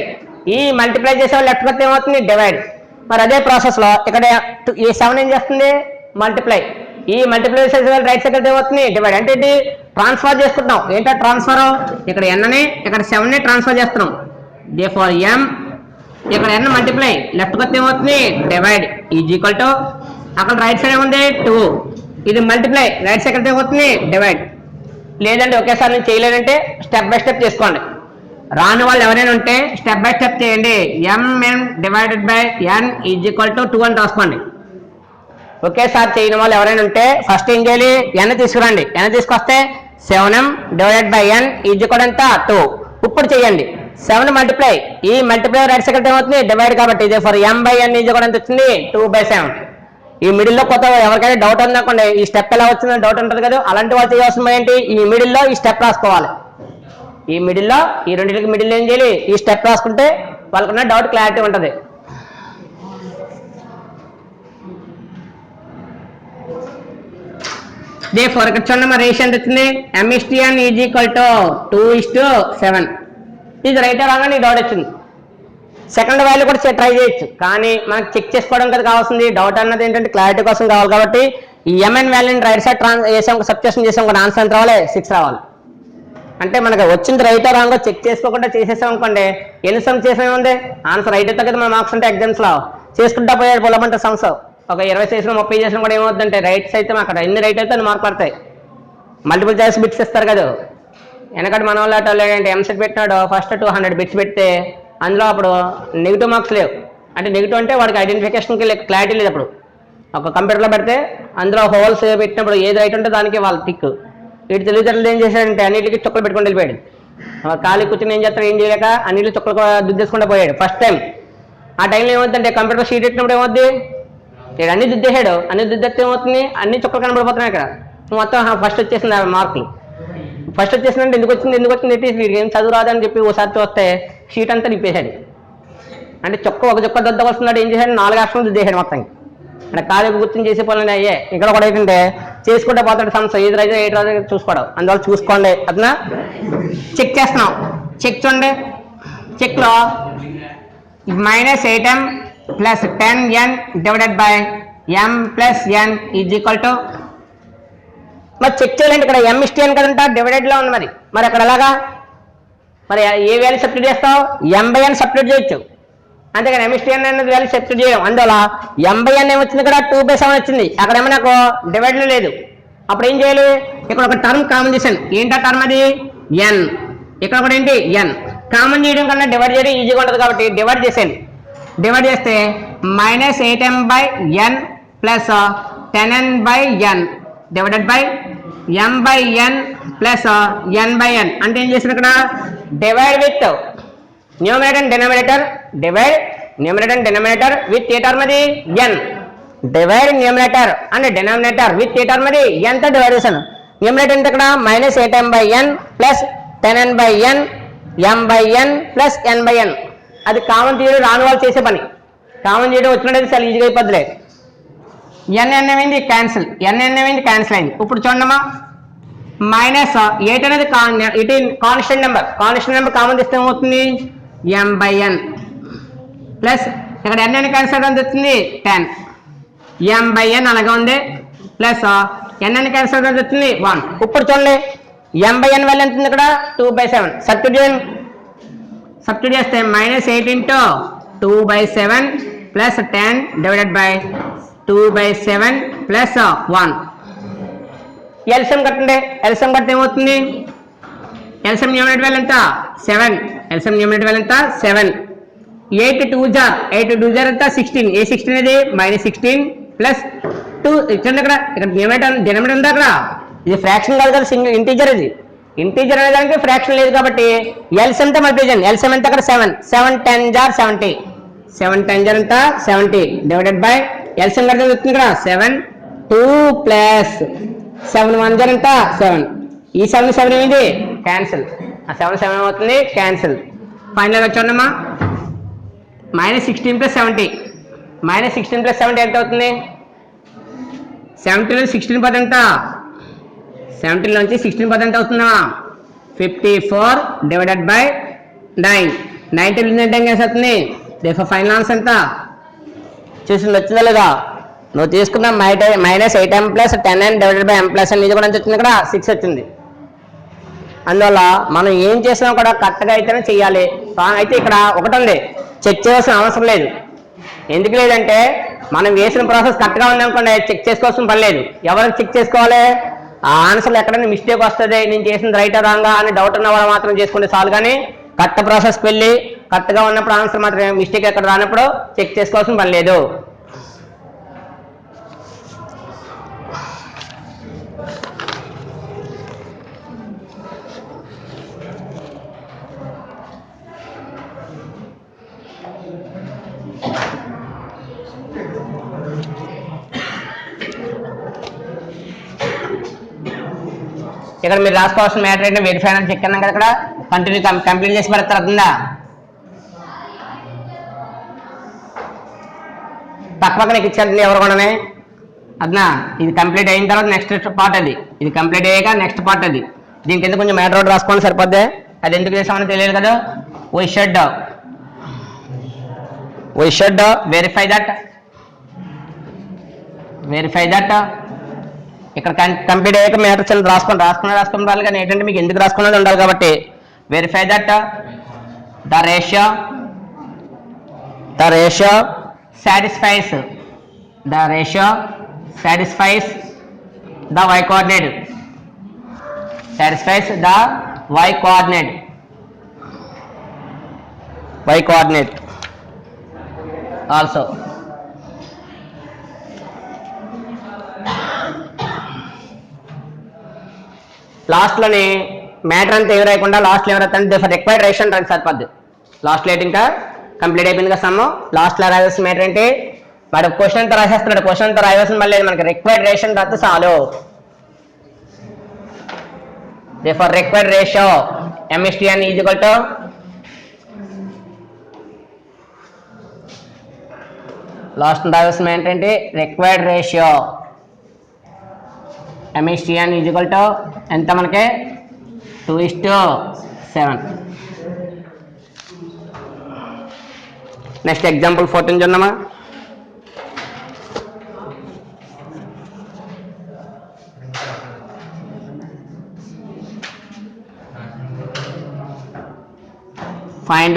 ఈ మల్టిప్లై చేసే లెఫ్ట్ వస్తే ఏమవుతుంది డివైడ్. మరి అదే ప్రాసెస్ లో ఇక్కడ ఈ 7 ఏం చేస్తుంది మల్టిప్లై, ఈ మల్టిప్లై చేసే రైట్ సైడ్ ఏమవుతుంది డివైడ్. అంటే ఇది ట్రాన్స్ఫర్ చేసుకుంటున్నాం. ఏంటో ట్రాన్స్ఫర్, ఇక్కడ n ని ఇక్కడ 7 ని ట్రాన్స్ఫర్ చేస్తున్నాం. దేర్ఫోర్ m ఇక్కడ n మల్టిప్లై, లెఫ్ట్ వస్తే ఏమవుతుంది డివైడ్ ఈజ్ ఈక్వల్ టు అక్కడ రైట్ సైడ్ ఏముంది 2, ఇది మల్టిప్లై, రైట్ సైడ్ ఏమవుతుంది డివైడ్. లేదంటే ఒకేసారి నేను చేయలేదంటే స్టెప్ బై స్టెప్ చేసుకోండి. రాని వాళ్ళు ఎవరైనా ఉంటే స్టెప్ బై స్టెప్ చేయండి. mn divided by n is equal to 2 అని రాసుకోండి. ఒకేసారి చేయని వాళ్ళు ఎవరైనా ఉంటే ఫస్ట్ ఏం చేయాలి n తీసుకురండి, n తీసుకొస్తే 7m divided by n is equal ఎంత 2. ఇప్పుడు చేయండి 7 మల్టిప్లై, ఈ మల్టిప్లై రైట్ సైడ్ ఏమవుతుంది డివైడ్. కాబట్టి ఇది ఫర్ m/n ఈజ్ ఈక్వల్ ఎంత వచ్చింది 2/7. ఈ మిడిల్లో కొత్త ఎవరికైనా డౌట్ ఉందనుకోండి, ఈ స్టెప్ ఎలా వచ్చిందో డౌట్ ఉంటుంది కదా, అలాంటి వాళ్ళు చేయాల్సిన ఏంటి ఈ మిడిల్లో ఈ స్టెప్ రాసుకోవాలి. ఈ మిడిల్లో ఈ రెండింటికి మిడిల్ ఏం చేయాలి ఈ స్టెప్ రాసుకుంటే వాళ్ళకున్న డౌట్ క్లారిటీ ఉంటుంది. దేర్ఫోర్ ఇక్కడ చూడండి మరి రేషియో ఎంత వచ్చింది m:n ఈజ్ ఈక్వల్ టు 2:7. ఇది రైట్ రాగా నీ డౌట్ వచ్చింది. సెకండ్ వాల్యూ కూడా ట్రై చేయొచ్చు, కానీ మనకు చెక్ చేసుకోవడం కదా కావాల్సింది. డౌట్ అన్నది ఏంటంటే క్లారిటీ కోసం కావాలి. కాబట్టి ఈ mn వాల్యూని రైట్ సైడ్ వేసాం, సబ్స్టిట్యూషన్ చేసాం, ఒక ఆన్సర్ ఎంత రావాలి 6 రావాలి. అంటే మనకు వచ్చింది రైట్ రాంగో చెక్ చేసుకోకుండా చేసేసాం అనుకోండి, ఎన్ని సమ్స్ చేసామేముంది ఆన్సర్ రైట్ అవుతుంది కదా. మన మార్క్స్ అంటే ఎగ్జామ్స్ లో చేసుకుంటా పోయాడు పొలమంటే సమ్స్ ఒక 20 చేసిన 30 చేసిన కూడా ఏమవుతుందంటే రైట్స్ అయితే అక్కడ ఎన్ని రైట్ అయితే అన్ని మార్క్ పడతాయి. మల్టిపుల్ చాయిస్ బిట్స్ ఇస్తారు కదా, వెనకటి మన వాళ్ళు ఏంటంటే ఎంసెట్ పెట్టినాడు ఫస్ట్ 200 బిట్స్ పెడితే అందులో అప్పుడు నెగిటివ్ మార్క్స్ లేవు. అంటే నెగిటివ్ అంటే వాడికి ఐడెంటిఫికేషన్కి క్లారిటీ లేదు. అప్పుడు ఒక కంప్యూటర్లో పెడితే అందులో హోల్స్ పెట్టినప్పుడు ఏది రైట్ ఉంటే దానికి వాళ్ళ టిక్. వీటి తెలివితేటలు ఏం చేశాడంటే అన్నిటికీ చుక్కలు పెట్టుకొని వెళ్ళిపోయాడు. ఖాళీ కూర్చొని ఏం చేస్తాడు ఏం చేయలేక అన్నిటికీ చుక్కలు దుద్దేసుకుంటూ పోయాడు ఫస్ట్ టైం. ఆ టైంలో ఏమవుతుందంటే కంప్యూటర్ షీట్ పెట్టినప్పుడు ఏమవుద్ది వీడు అన్ని దుద్దేశాడు, అన్ని దుద్దేస్తే ఏమవుతుంది అన్ని చుక్కలు కనబడిపోతున్నాయి. ఇక్కడ మొత్తం ఫస్ట్ వచ్చేసింది ఆ మార్కులు. ఫస్ట్ వచ్చేసిందంటే ఎందుకు వచ్చింది వీడికి ఏం చదువు రాదని చెప్పి ఓసారి చూస్తే షీట్ అంతా నింపేశాడు. అంటే ఒక చుక్క దొద్ద వస్తున్నాడు, ఏం చేశాడు 4 అక్షరాలు దుద్దేశాడు మొత్తం. అంటే ఖాళీ గుర్తుని చేసే పనులు అయ్యే. ఇక్కడ కూడా ఏంటంటే చేసుకుంటే పోతాడు సంస్థ ఏది రైతు ఏది రాదు చూసుకోవడం. అందువల్ల చూసుకోండి. అట్లా చెక్ చేస్తున్నాం. చెక్ చూడండి, చెక్లో -8m + 10n divided by m + n is equal to మరి చెక్ చేయాలంటే ఇక్కడ m:n కదంట డివైడెడ్లో ఉంది. మరి అక్కడ ఎలాగా మరి ఏ వాల్యూ సబ్స్టిట్యూట్ చేస్తావు m/n సబ్స్టిట్యూట్ చేయొచ్చు. అంతేగాని m:n అనేది వాల్యూ సబ్స్టిట్యూట్ చేయడం. అందువల్ల m/n ఏమొచ్చింది ఇక్కడ 2/7 వచ్చింది. అక్కడేమో నాకు డివైడ్లో లేదు. అప్పుడు ఏం చేయాలి ఇక్కడ ఒక టర్మ్ కామన్ చేశాను. ఏంటా టర్మ్ అది n. ఇక్కడ కూడా ఏంటి n. కామన్ చేయడం కన్నా డివైడ్ చేయడం ఈజీగా ఉంటుంది కాబట్టి డివైడ్ చేసేయండి. డివైడ్ చేస్తే -8m/n + 10n/n divided by m/n + n/n అంటే ఏం చేసిన ఇక్కడ divide with numerator and denominator. Divide numerator and denominator with a term అది n. Divide numerator and denominator with a term అది ఎంత డివైడేషన్ న్యూమరేటర్ ఎంత ఇక్కడ -8m/n plus 10n/n m/n plus n/n అది కామన్ తీయడం రాని వాళ్ళు చేసే పని కామన్ చేయడం వచ్చినట్టు చాలా ఈజీగా అయిపోద్దిలే n ఏమైంది క్యాన్సిల్ ఏమైంది క్యాన్సిల్ అయింది ఇప్పుడు చూడమ్మా -8 అనేది కాన్స్టెంట్ నెంబర్ కామన్ తీస్తే ఏమవుతుంది m/n ప్లస్ ఇక్కడ n అని క్యాన్సిల్ అని తెచ్చింది 10 m/n అలాగే ఉంది ప్లస్ n అని క్యాన్సిల్ అని తెచ్చింది 1 ఇప్పుడు చూడండి m/n వాల్యూ ఎంత ఉంది ఇక్కడ 2/7 సబ్స్టిట్యూట్ చేస్తే -8 into 2/7 plus 10 divided by 2/7 plus 1 LCM కట్టండి ఎల్సిఎం కడితే ఏమవుతుంది ఎల్సిఎం న్యూమరేటర్ వాల్యూ ఎంత 7 ఎల్సిఎం న్యూమరేటర్ వాల్యూ ఎంత 7 8 2 జార్ ఎంత 16 ఏ 16 అనేది -16 ప్లస్ 2 ఇచ్చండి ఇక్కడ డినామినేటర్ ఉంది అక్కడ ఇది ఫ్రాక్షన్ కాదు కదా సింగిల్ ఇంటీజర్ ఇది ఇంటీజర్ అనే దానికి ఫ్రాక్షన్ లేదు కాబట్టి ఎల్సిఎం తో మల్టిప్లికేషన్ ఎల్సిఎం ఎంత అక్కడ 7 10 జార్ 70 7 10 జార్ ఎంత 70 డివైడెడ్ బై ఎల్సిఎం కడితే వస్తుంది ఇక్కడ 7 2 ప్లస్ 7 1 జార్ ఎంత 7 ఈ 7 ఏమిటి క్యాన్సిల్ ఆ 7 ఏమవుతుంది క్యాన్సిల్ ఫైనల్ వచ్చాడమ్మా -16 ప్లస్ 70 -16 ప్లస్ 70 ఎంత అవుతుంది 70 లో 16 పది ఎంత 17 నుంచి 16 పది ఎంత అవుతుందా 54 డివైడెడ్ బై 9 90 అవుతుంది ఫైనల్ ఆన్సర్ ఎంత చూసి వచ్చిందా లేదా నువ్వు తీసుకున్న -8m plus 10n divided by m plus n ఇది కూడా ఎంత వచ్చింది ఇక్కడ 6 వచ్చింది అందువల్ల మనం ఏం చేసినా కూడా కరెక్ట్గా అయితేనే చెయ్యాలి అయితే ఇక్కడ ఒకటి ఉంది చెక్ చేయాల్సిన అవసరం లేదు ఎందుకు లేదంటే మనం వేసిన ప్రాసెస్ కరెక్ట్గా ఉందనుకోండి చెక్ చేసుకోవాల్సిన పని లేదు ఎవరికి చెక్ చేసుకోవాలి ఆ ఆన్సర్లు ఎక్కడైనా మిస్టేక్ వస్తుంది నేను చేసింది రైట్ రాంగా అని డౌట్ ఉన్న వాళ్ళు మాత్రం చేసుకుంటే చాలు కానీ కరెక్ట్ ప్రాసెస్కి వెళ్ళి కరెక్ట్గా ఉన్నప్పుడు ఆన్సర్ మాత్రం మిస్టేక్ ఎక్కడ రానప్పుడు చెక్ చేసుకోవాల్సిన పని లేదు ఇక్కడ మీరు రాసుకోవాల్సిన మ్యాటర్ ఏంటంటే వెరిఫై అని చెక్ అన్నాం కదా ఇక్కడ కంటిన్యూ కంప్లీట్ చేసి పెడతారు అర్థందా పక్కన ఇచ్చారు ఎవరు కూడా అదనా ఇది కంప్లీట్ అయిన తర్వాత నెక్స్ట్ పార్ట్ అది ఇది కంప్లీట్ అయ్యాక నెక్స్ట్ పార్ట్ అది దీనికి ఎందుకు కొంచెం మ్యాటర్ ఒకటి రాసుకోండి సరిపోద్ది అది ఎందుకు చేసామని తెలియదు కదా వీ షుడ్ వెరిఫై దట్ ఇక్కడ కంప్లీట్ అయ్యాక మ్యాటర్ చిన్న రాసుకుని కానీ ఏంటంటే మీకు ఎందుకు రాసుకున్నది ఉండాలి కాబట్టి verify that the ratio satisfies the y coordinate also last లోని మ్యాటర్ అంతా ఏమి రాయకుండా లాస్ట్ లో ఎవరైతే ఫర్ రిక్వైర్డ్ రేషన్ రాకి సరిపోద్ది లాస్ట్ లేట్ ఇంకా కంప్లీట్ అయిపోయింది కదా సమ్ము లాస్ట్ లో రాయాల్సిన మ్యాటర్ ఏంటి వాడు క్వశ్చన్ అంతా రాసేస్తున్నాడు క్వశ్చన్ అంతా రాయాల్సిన మళ్ళీ మనకి రిక్వైర్డ్ రేషన్ రాస్తే చాలు for required ratio MSTN is equal to last రాయాల్సిన ఏంటంటే required ratio MSTN is equal to ఎంత మనకి 2:7 నెక్స్ట్ ఎగ్జాంపుల్ 14 చూద్దామా find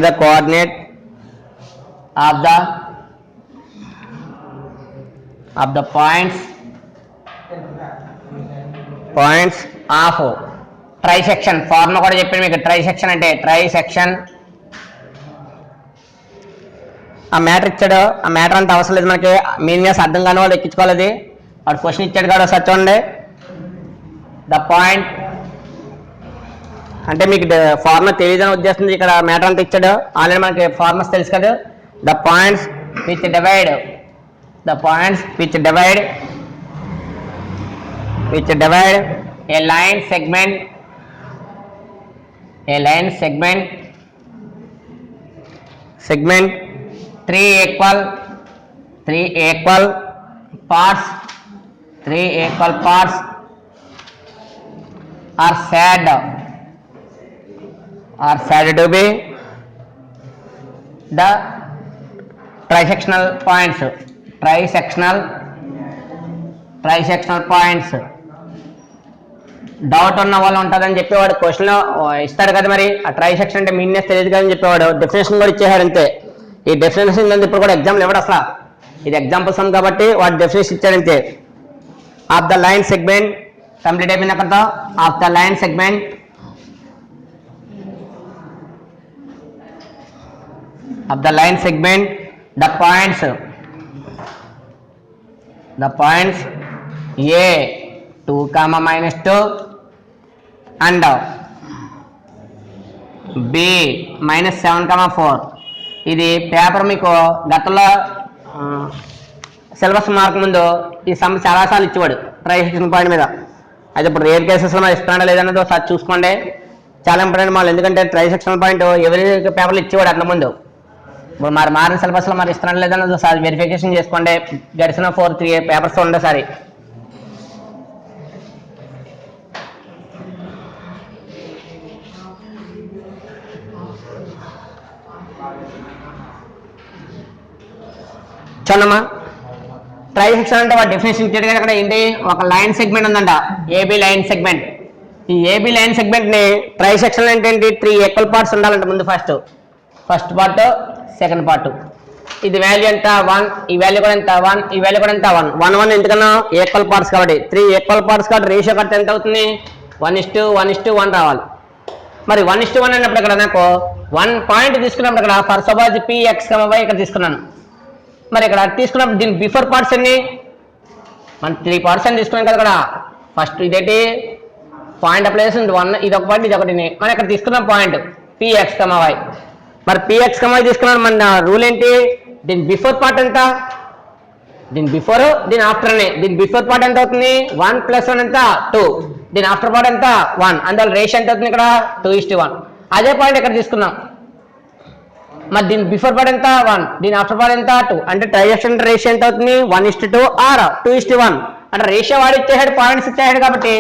the coordinate of the points of trisection formula కూడా చెప్పాను మీకు ట్రైసెక్షన్ అంటే ట్రైసెక్షన్ ఆ మ్యాటర్ ఇచ్చాడు ఆ మ్యాటర్ అంతా అవసరం లేదు మనకి మీనింగ్స్ అర్థం కాని వాళ్ళు ఎక్కించుకోవాలి అది వాడు క్వశ్చన్ ఇచ్చాడు కాదు ఒకసారి చూడండి ద పాయింట్ అంటే మీకు ఫార్ములా తెలియదని ఉద్దేశం ఇక్కడ మ్యాటర్ అంతా ఇచ్చాడు ఆల్రెడీ మనకి ఫార్ములాస్ తెలుసు కదా the points which divide a line segment three equal parts are said to be the trisectional points. Doubt ఉన్న వాళ్ళు ఉంటుందని చెప్పేవాడు క్వశ్చన్లో ఇస్తాడు కదా మరి ఆ ట్రైసెక్షన్ అంటే మీనింగ్ తెలియదు కదా అని చెప్పేవాడు డెఫినేషన్ కూడా ఇచ్చేసాడు అంతే ఈ డెఫినేషన్ ఇప్పుడు కూడా ఎగ్జామ్లు ఇవ్వడు అసలు ఇది ఎగ్జాంపుల్ సమ్ కాబట్టి వాడు డెఫినేషన్ ఇచ్చాడు అంతే of the line segment complete అయిపోయింది అక్కడతో of the line segment the points A 2, -2 and B -7, 4 ఇది పేపర్ మీకు గతంలో సిలబస్ మార్క్ ముందు ఈ సమ్ చాలాసార్లు ఇచ్చేవాడు ట్రైసెక్షన్ పాయింట్ మీద అయితే ఇప్పుడు రేర్ కేసెస్లో మరి ఇస్తాడా లేదన్నది ఒకసారి చూసుకోండి చాలా ఇంపార్టెంట్ మాల్ ఎందుకంటే ట్రైసెక్షన్ పాయింట్ ఎవరి పేపర్లు ఇచ్చేవాడు అంత ముందు ఇప్పుడు మరి మారిన సిలబస్లో మరి ఇస్తాడా లేదన్నది ఒకసారి వెరిఫికేషన్ చేసుకోండి గడిచిన 4-3 పేపర్స్ ఉండేసారి చూడమ్మా ట్రైసెక్షన్ అంటే వాడు డెఫినేషన్ ఇచ్చాడు కదా అక్కడ ఏంటి ఒక లైన్ సెగ్మెంట్ ఉందంట ఏబీ లైన్ సెగ్మెంట్ ఈ ఏబీ లైన్ సెగ్మెంట్ని ట్రైసెక్షన్ అంటే ఏంటి 3 ఈక్వల్ పార్ట్స్ ఉండాలంట ముందు ఫస్ట్ పార్ట్ సెకండ్ పార్ట్ ఇది వాల్యూ ఎంత 1 ఈ వాల్యూ కూడా ఎంత 1 ఈ వాల్యూ కూడా ఎంత 1 ఎందుకన్నా ఈక్వల్ పార్ట్స్ కాబట్టి 3 ఈక్వల్ పార్ట్స్ కాబట్టి రేషియో కడితే ఎంత అవుతుంది 1:1 రావాలి మరి 1:1 అన్నప్పుడు ఇక్కడ నాకు 1 పాయింట్ తీసుకున్నప్పుడు ఇక్కడ ఫర్ సపోజ్ px, y ఇక్కడ తీసుకున్నాను మరి ఇక్కడ తీసుకున్నప్పుడు దీని బిఫోర్ పార్ట్స్ ఎన్ని మనం 3 పార్ట్స్ అని తీసుకున్నాం కదా ఇక్కడ ఫస్ట్ ఇదేంటి పాయింట్ అప్లై చేసింది 1 ఇది ఒక పాయింట్ ఇది ఒకటి మనం ఇక్కడ తీసుకున్న పాయింట్ px, y మరి px, y తీసుకున్నాను మన రూల్ ఏంటి దీని బిఫోర్ పార్ట్ ఎంత దీని బిఫోర్ దీని ఆఫ్టర్ అని దీని బిఫోర్ పార్ట్ ఎంత అవుతుంది 1 + 1 ఎంత 2 దీని ఆఫ్టర్ పార్ట్ ఎంత 1 అందువల్ల రేషియో ఎంత అవుతుంది ఇక్కడ 2:1 అదే పాయింట్ ఇక్కడ తీసుకున్నాం మరి దీని బిఫోర్ పార్ట్ ఎంత 1 దీని ఆఫ్టర్ పార్ట్ ఎంత 2 అంటే ట్రైసెక్షన్ రేషియో ఎంత అవుతుంది 1:2 ఆర్ 2:1 అంటే రేషియో వాడు ఇచ్చేసాడు పాయింట్స్ ఇచ్చేసాడు కాబట్టి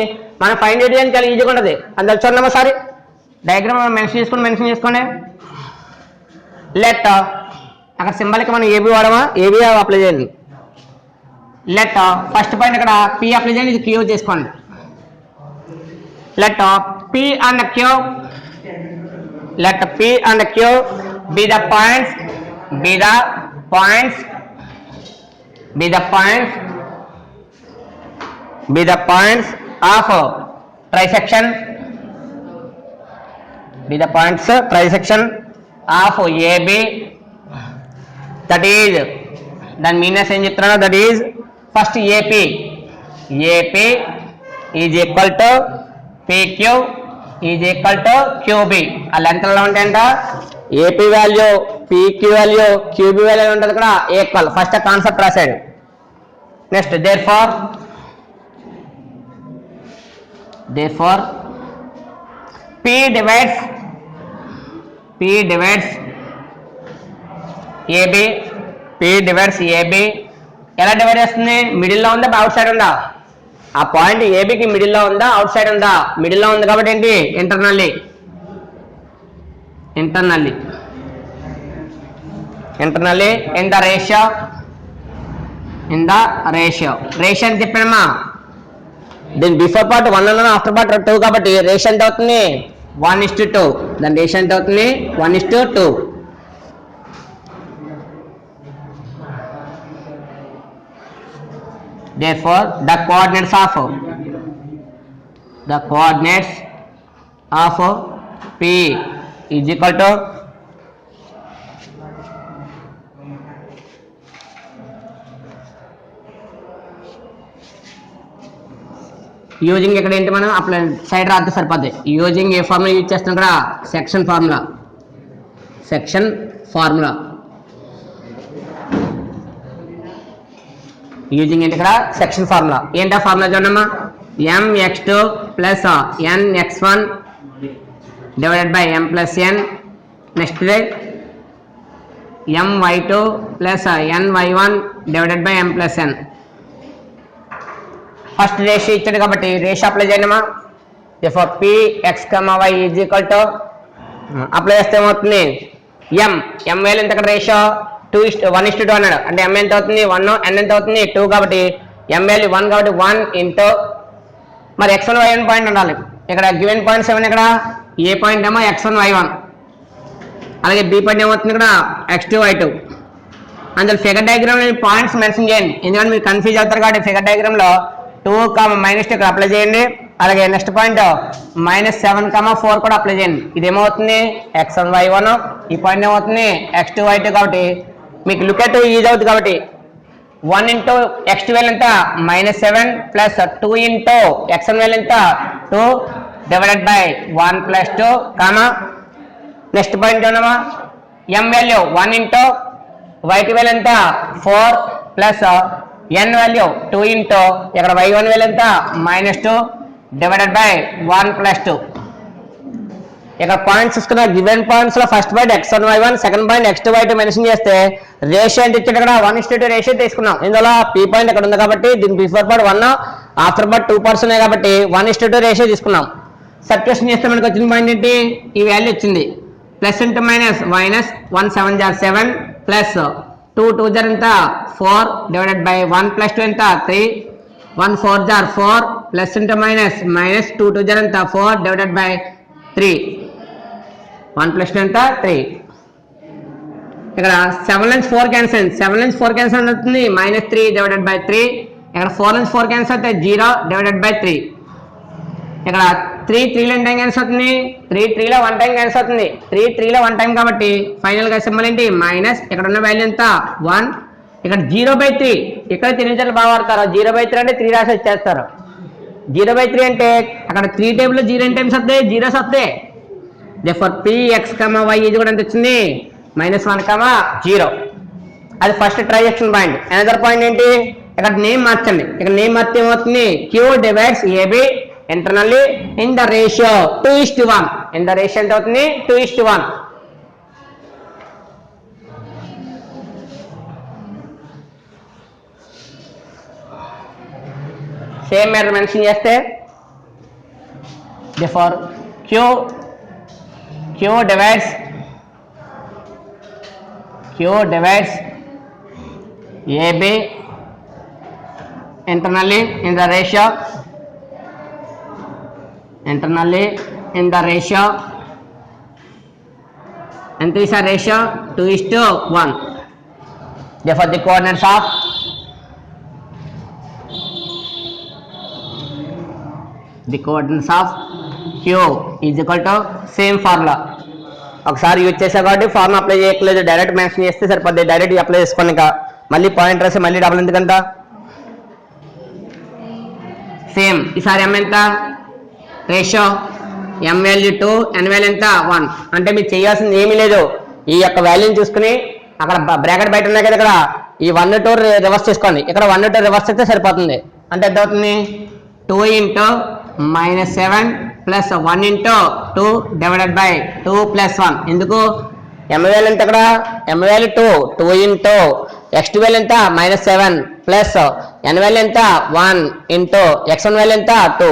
మనం ఫైండ్ అవుట్ చేయడానికి చాలా ఈజీగా ఉంటుంది అందులో చూడండి ఒకసారి డయాగ్రామ్ మెన్షన్ చేసుకోండి లెట్ అక్కడ సింబల్కి మనం ఏబీ వాడమా ఏబీ అప్లై చేయండి లెట్ ఫస్ట్ పాయింట్ ఇక్కడ పి అప్లై చేయండి ఇది క్యూ చేసుకోండి let P and Q be the points of trisection of AB that is then means em cheptana that is first AP is equal to PQ is equal to QB ఆ length ఎలా ఉంటాయంట AP value PQ value QB value ఉంటుంది ఇక్కడ equal first concept రాశాడు next therefore P divides AB ఎలా divide చేస్తుంది మిడిల్లో ఉందా అవుట్ సైడ్ ఉందా ఆ పాయింట్ ఏబికి మిడిల్లో ఉందా అవుట్ సైడ్ ఉందా మిడిల్లో ఉంది కాబట్టి ఏంటి ఇంటర్నల్లీ in the ratio అని చెప్పానమ్మా దీని బిఫోర్ పార్ట్ 1 అన్నా ఆఫ్టర్ పార్ట్ 2 కాబట్టి రేషియో ఎంత అవుతుంది 1:2 దాని రేషియో ఎంత అవుతుంది 1:2 therefore the coordinates of P is equal to using ఇక్కడ ఏంటి మనం అప్లై సైడ్ రాస్తే సరిపోద్ది. యూజింగ్ ఏ ఫార్ములా యూజ్ చేస్తాం ఇక్కడ సెక్షన్ ఫార్ములా యూజింగ్ ఏంటి ఇక్కడ సెక్షన్ ఫార్ములా. ఏంటా ఫార్ములా చూడమ్మా, mx2 plus nx1 divided by m plus n. Next my2 plus ny1 divided by m plus n. First ratio ఇచ్చాడు కాబట్టి రేషియో అప్లై చేయండిమా. therefore px, y is equal to apply చేస్తే ఏమవుతుంది, m value ఎంత ఇక్కడ ratio 1:2 అన్నాడు. అంటే m ఎంత అవుతుంది 1, n ఎంత అవుతుంది 2. కాబట్టి m వాల్యూ 1 కాబట్టి 1 ఇంటూ మరి x1 y1 పాయింట్ ఉండాలి. ఇక్కడ గివెన్ పాయింట్స్ ఏమైనా ఇక్కడ ఏ పాయింట్ ఏమో x1 y1, అలాగే బి పాయింట్ ఏమవుతుంది ఇక్కడ x2 y2. అందులో ఫిగర్ డయాగ్రామ్ పాయింట్స్ మెన్షన్ చేయండి, ఎందుకంటే మీరు కన్ఫ్యూజ్ అవుతారు. కాబట్టి ఫిగర్ డయాగ్రామ్లో 2, -2 ఇక్కడ అప్లై చేయండి. అలాగే నెక్స్ట్ పాయింట్ -7, 4 కూడా అప్లై చేయండి. ఇదేమవుతుంది x1 y1, ఈ పాయింట్ ఏమవుతుంది x2 y2. కాబట్టి మీకు లుక్ అట్ ఈజ్ అవుతుంది. కాబట్టి 1 ఇంటూ x2 వాల్యూ ఎంత -7 ప్లస్ 2 ఇంటూ x1 వాల్యూ ఎంత 2 divided by 1 plus 2 comma. Next point ఏమన్నా m value 1 into y2 value ఎంత 4 ప్లస్ n వాల్యూ 2 ఇంటూ ఇక్కడ y1 వాల్యూ ఎంత -2 డివైడెడ్ బై 1 ప్లస్ 2. ఇక్కడ పాయింట్స్ చూసుకున్న గివెన్ పాయింట్స్ లో first point x1 y1, second point x2 y2 mention చేస్తే ratio ఎంత ఇచ్చాడు ఇక్కడ 1:2 రేషియో తీసుకున్నాం. ఇందులో p పాయింట్ ఇక్కడ ఉంది కాబట్టి దీని బిఫోర్ పార్ట్ 1, ఆఫ్టర్ పార్ట్ 2 ఉన్నాయి కాబట్టి 1:2 రేషియో తీసుకున్నాం. సబ్ట్రాక్షన్ చేస్తే మనకు వచ్చిన పాయింట్ ఏంటి, ఈ వాల్యూ వచ్చింది. Plus into minus -1 7 jar 7 plus 2 2 jar ఎంత 4 డివైడెడ్ బై 1 ప్లస్ 2 ఎంత 3 1 4 jar 4 ప్లస్ ఇంటూ -2 2 jar ఎంత 4 డివైడెడ్ బై 3 1 ప్లస్ 2 ఎంత 3. ఇక్కడ 7 నుంచి 4 క్యాన్సిల్, 7 నుంచి 4 క్యాన్సిల్ అవుతుంది -3 డివైడెడ్ బై 3. ఇక్కడ 4 నుంచి 4 క్యాన్సిల్ అవుతాయి 0 డివైడెడ్ బై 3. ఇక్కడ 3 3లో టైం క్యాన్సిల్ అవుతుంది, 3 3లో 1 టైం క్యాన్సిల్ అవుతుంది, 3 3లో 1 టైం కాబట్టి ఫైనల్ గా సింబల్ ఏంటి మైనస్. ఇక్కడ ఉన్న వాల్యూ ఎంత 1. ఇక్కడ 0/3 ఇక్కడ 3 బాగా వాడతారు. 0/3 అంటే 3 రాసి వచ్చేస్తారు. 0/3 అంటే అక్కడ 3 టేబుల్లో 0 టైమ్స్ వస్తాయి, జీరోస్ వస్తాయి. therefore px, y ఇది కూడా ఎంత వచ్చింది -1, 0. అది first transaction point. Another point ఏంటి, ఇక్కడ నేమ్ మార్చండి. ఇక్కడ నేమ్ మార్చి ఏమవుతుంది q divides ab internally in the ratio 2:1. In the ratio ఎంత అవుతుంది 2:1. సేమ్ మెథడ్ మెన్షన్ చేస్తే therefore q divides ab internally in the ratio and this is a ratio 2:1. therefore the coordinates of q is equal to same formula. ఒకసారి use చేసా కాబట్టి formula apply చేయట్లేదు, direct mention చేస్తే సరిపోద్ది. Direct apply చేసుకోండి. ఇంకా మళ్ళీ పాయింట్ రాసి మళ్ళీ డబుల్ ఎందుకంట సేమ్. ఈసారి m ఎంత ratio m value 2 n value ఎంత 1. అంటే మీరు చేయాల్సింది ఏమీ లేదు, ఈ యొక్క వాల్యూని చూసుకుని అక్కడ బ్రాకెట్ బయట ఉన్నాయి కదా, ఇక్కడ ఈ 1 2 రివర్స్ చేసుకోండి. ఇక్కడ 1 2 రివర్స్ అయితే సరిపోతుంది. అంటే ఎంత అవుతుంది 2 into -7 plus 1 into 2 divided by 2 plus 1. ఎందుకు m వాల్యూ ఎంత ఇక్కడ m value 2 into x2 value ఎంత -7 ప్లస్ n వాల్యూ ఎంత 1 ఇంటూ x1 వాల్యూ ఎంత 2.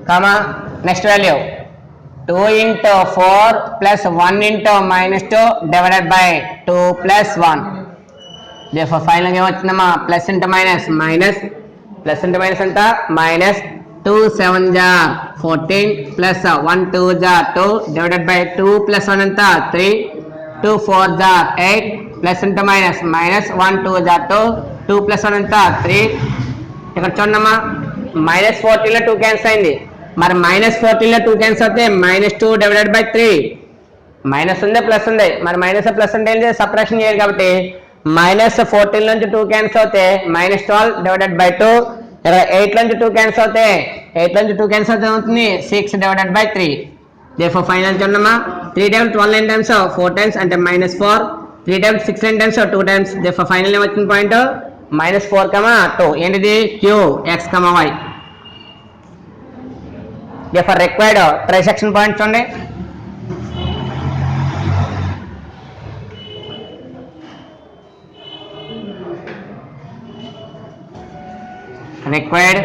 Comma next value 2 into 4 plus 1 into -2 divided by 2 plus 1. therefore final గా ఏమొచ్చిందమ్మా plus into minus plus into minus ఎంత -2 7 jar 14 plus 1 2 jar 2 divided by 2 plus 1 ఎంత 3 2 4 jar 8 plus into minus -1 2 jar 2 2 plus 1 ఎంత 3. ఇక్కడ చూడమ్మా -14 లో 2 cancel అయింది. మరి -14 లో 2 క్యాన్సిల్ అవుతే -2 డివైడెడ్ బై 3. మైనస్ ఉంది ప్లస్ ఉంది, మరి మైనస్ ప్లస్ అంటే ఏంటి సబ్ట్రాక్షన్ చేయాలి. కాబట్టి -14 నుంచి 2 క్యాన్సిల్ అవుతే -12 డివైడెడ్ బై 2. 8 నుంచి 2 క్యాన్సిల్ అవుతే 8 నుంచి 2 క్యాన్సిల్ అవుతే అవుతుంది 6 డివైడెడ్ బై 3. therefore ఫైనల్ చూడమ్మా 3 times 12 9 times 4 times అంటే -4. 3 times 6 9 times 2 times. therefore final ఏమొచ్చింది పాయింట్ -4, 2. ఏంటిది q x, y. therefore required trisection point చూడండి. required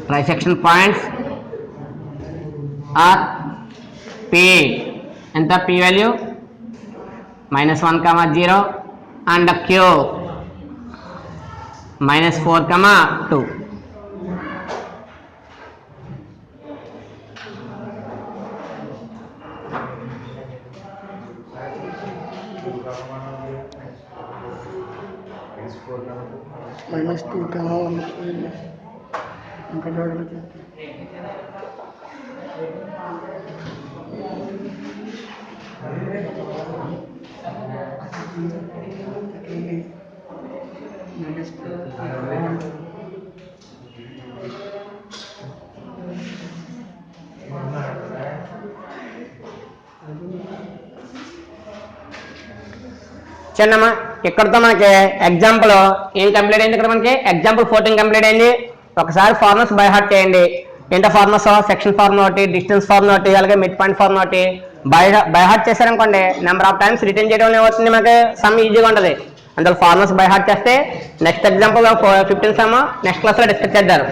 trisection points are P and the P value -1, 0 and Q -4, 2. -2 कहाँ उनका जोड़ लेते చిన్నమ్మా ఇక్కడతో మనకి ఎగ్జాంపుల్ ఏం కంప్లీట్ అయింది. ఇక్కడ మనకి ఎగ్జాంపుల్ 14 కంప్లీట్ అయింది. ఒకసారి ఫార్ములాస్ బై హార్ట్ చేయండి. ఏంటో ఫార్ములాస్ సెక్షన్ ఫార్ములా ఒకటి, డిస్టెన్స్ ఫార్ములా ఒకటి, అలాగే మిడ్ పాయింట్ ఫార్ములా ఒకటి బై హార్ట్ చేశారనుకోండి నెంబర్ ఆఫ్ టైమ్స్ రిటర్న్ చేయడం ఏమవుతుంది మనకి సమ్ ఈజీగా ఉంటుంది. అందులో ఫార్ములాస్ బై హార్ట్ చేస్తే నెక్స్ట్ ఎగ్జాంపుల్ 15 సమ్ నెక్స్ట్ క్లాస్లో డిస్కస్ చేద్దాం.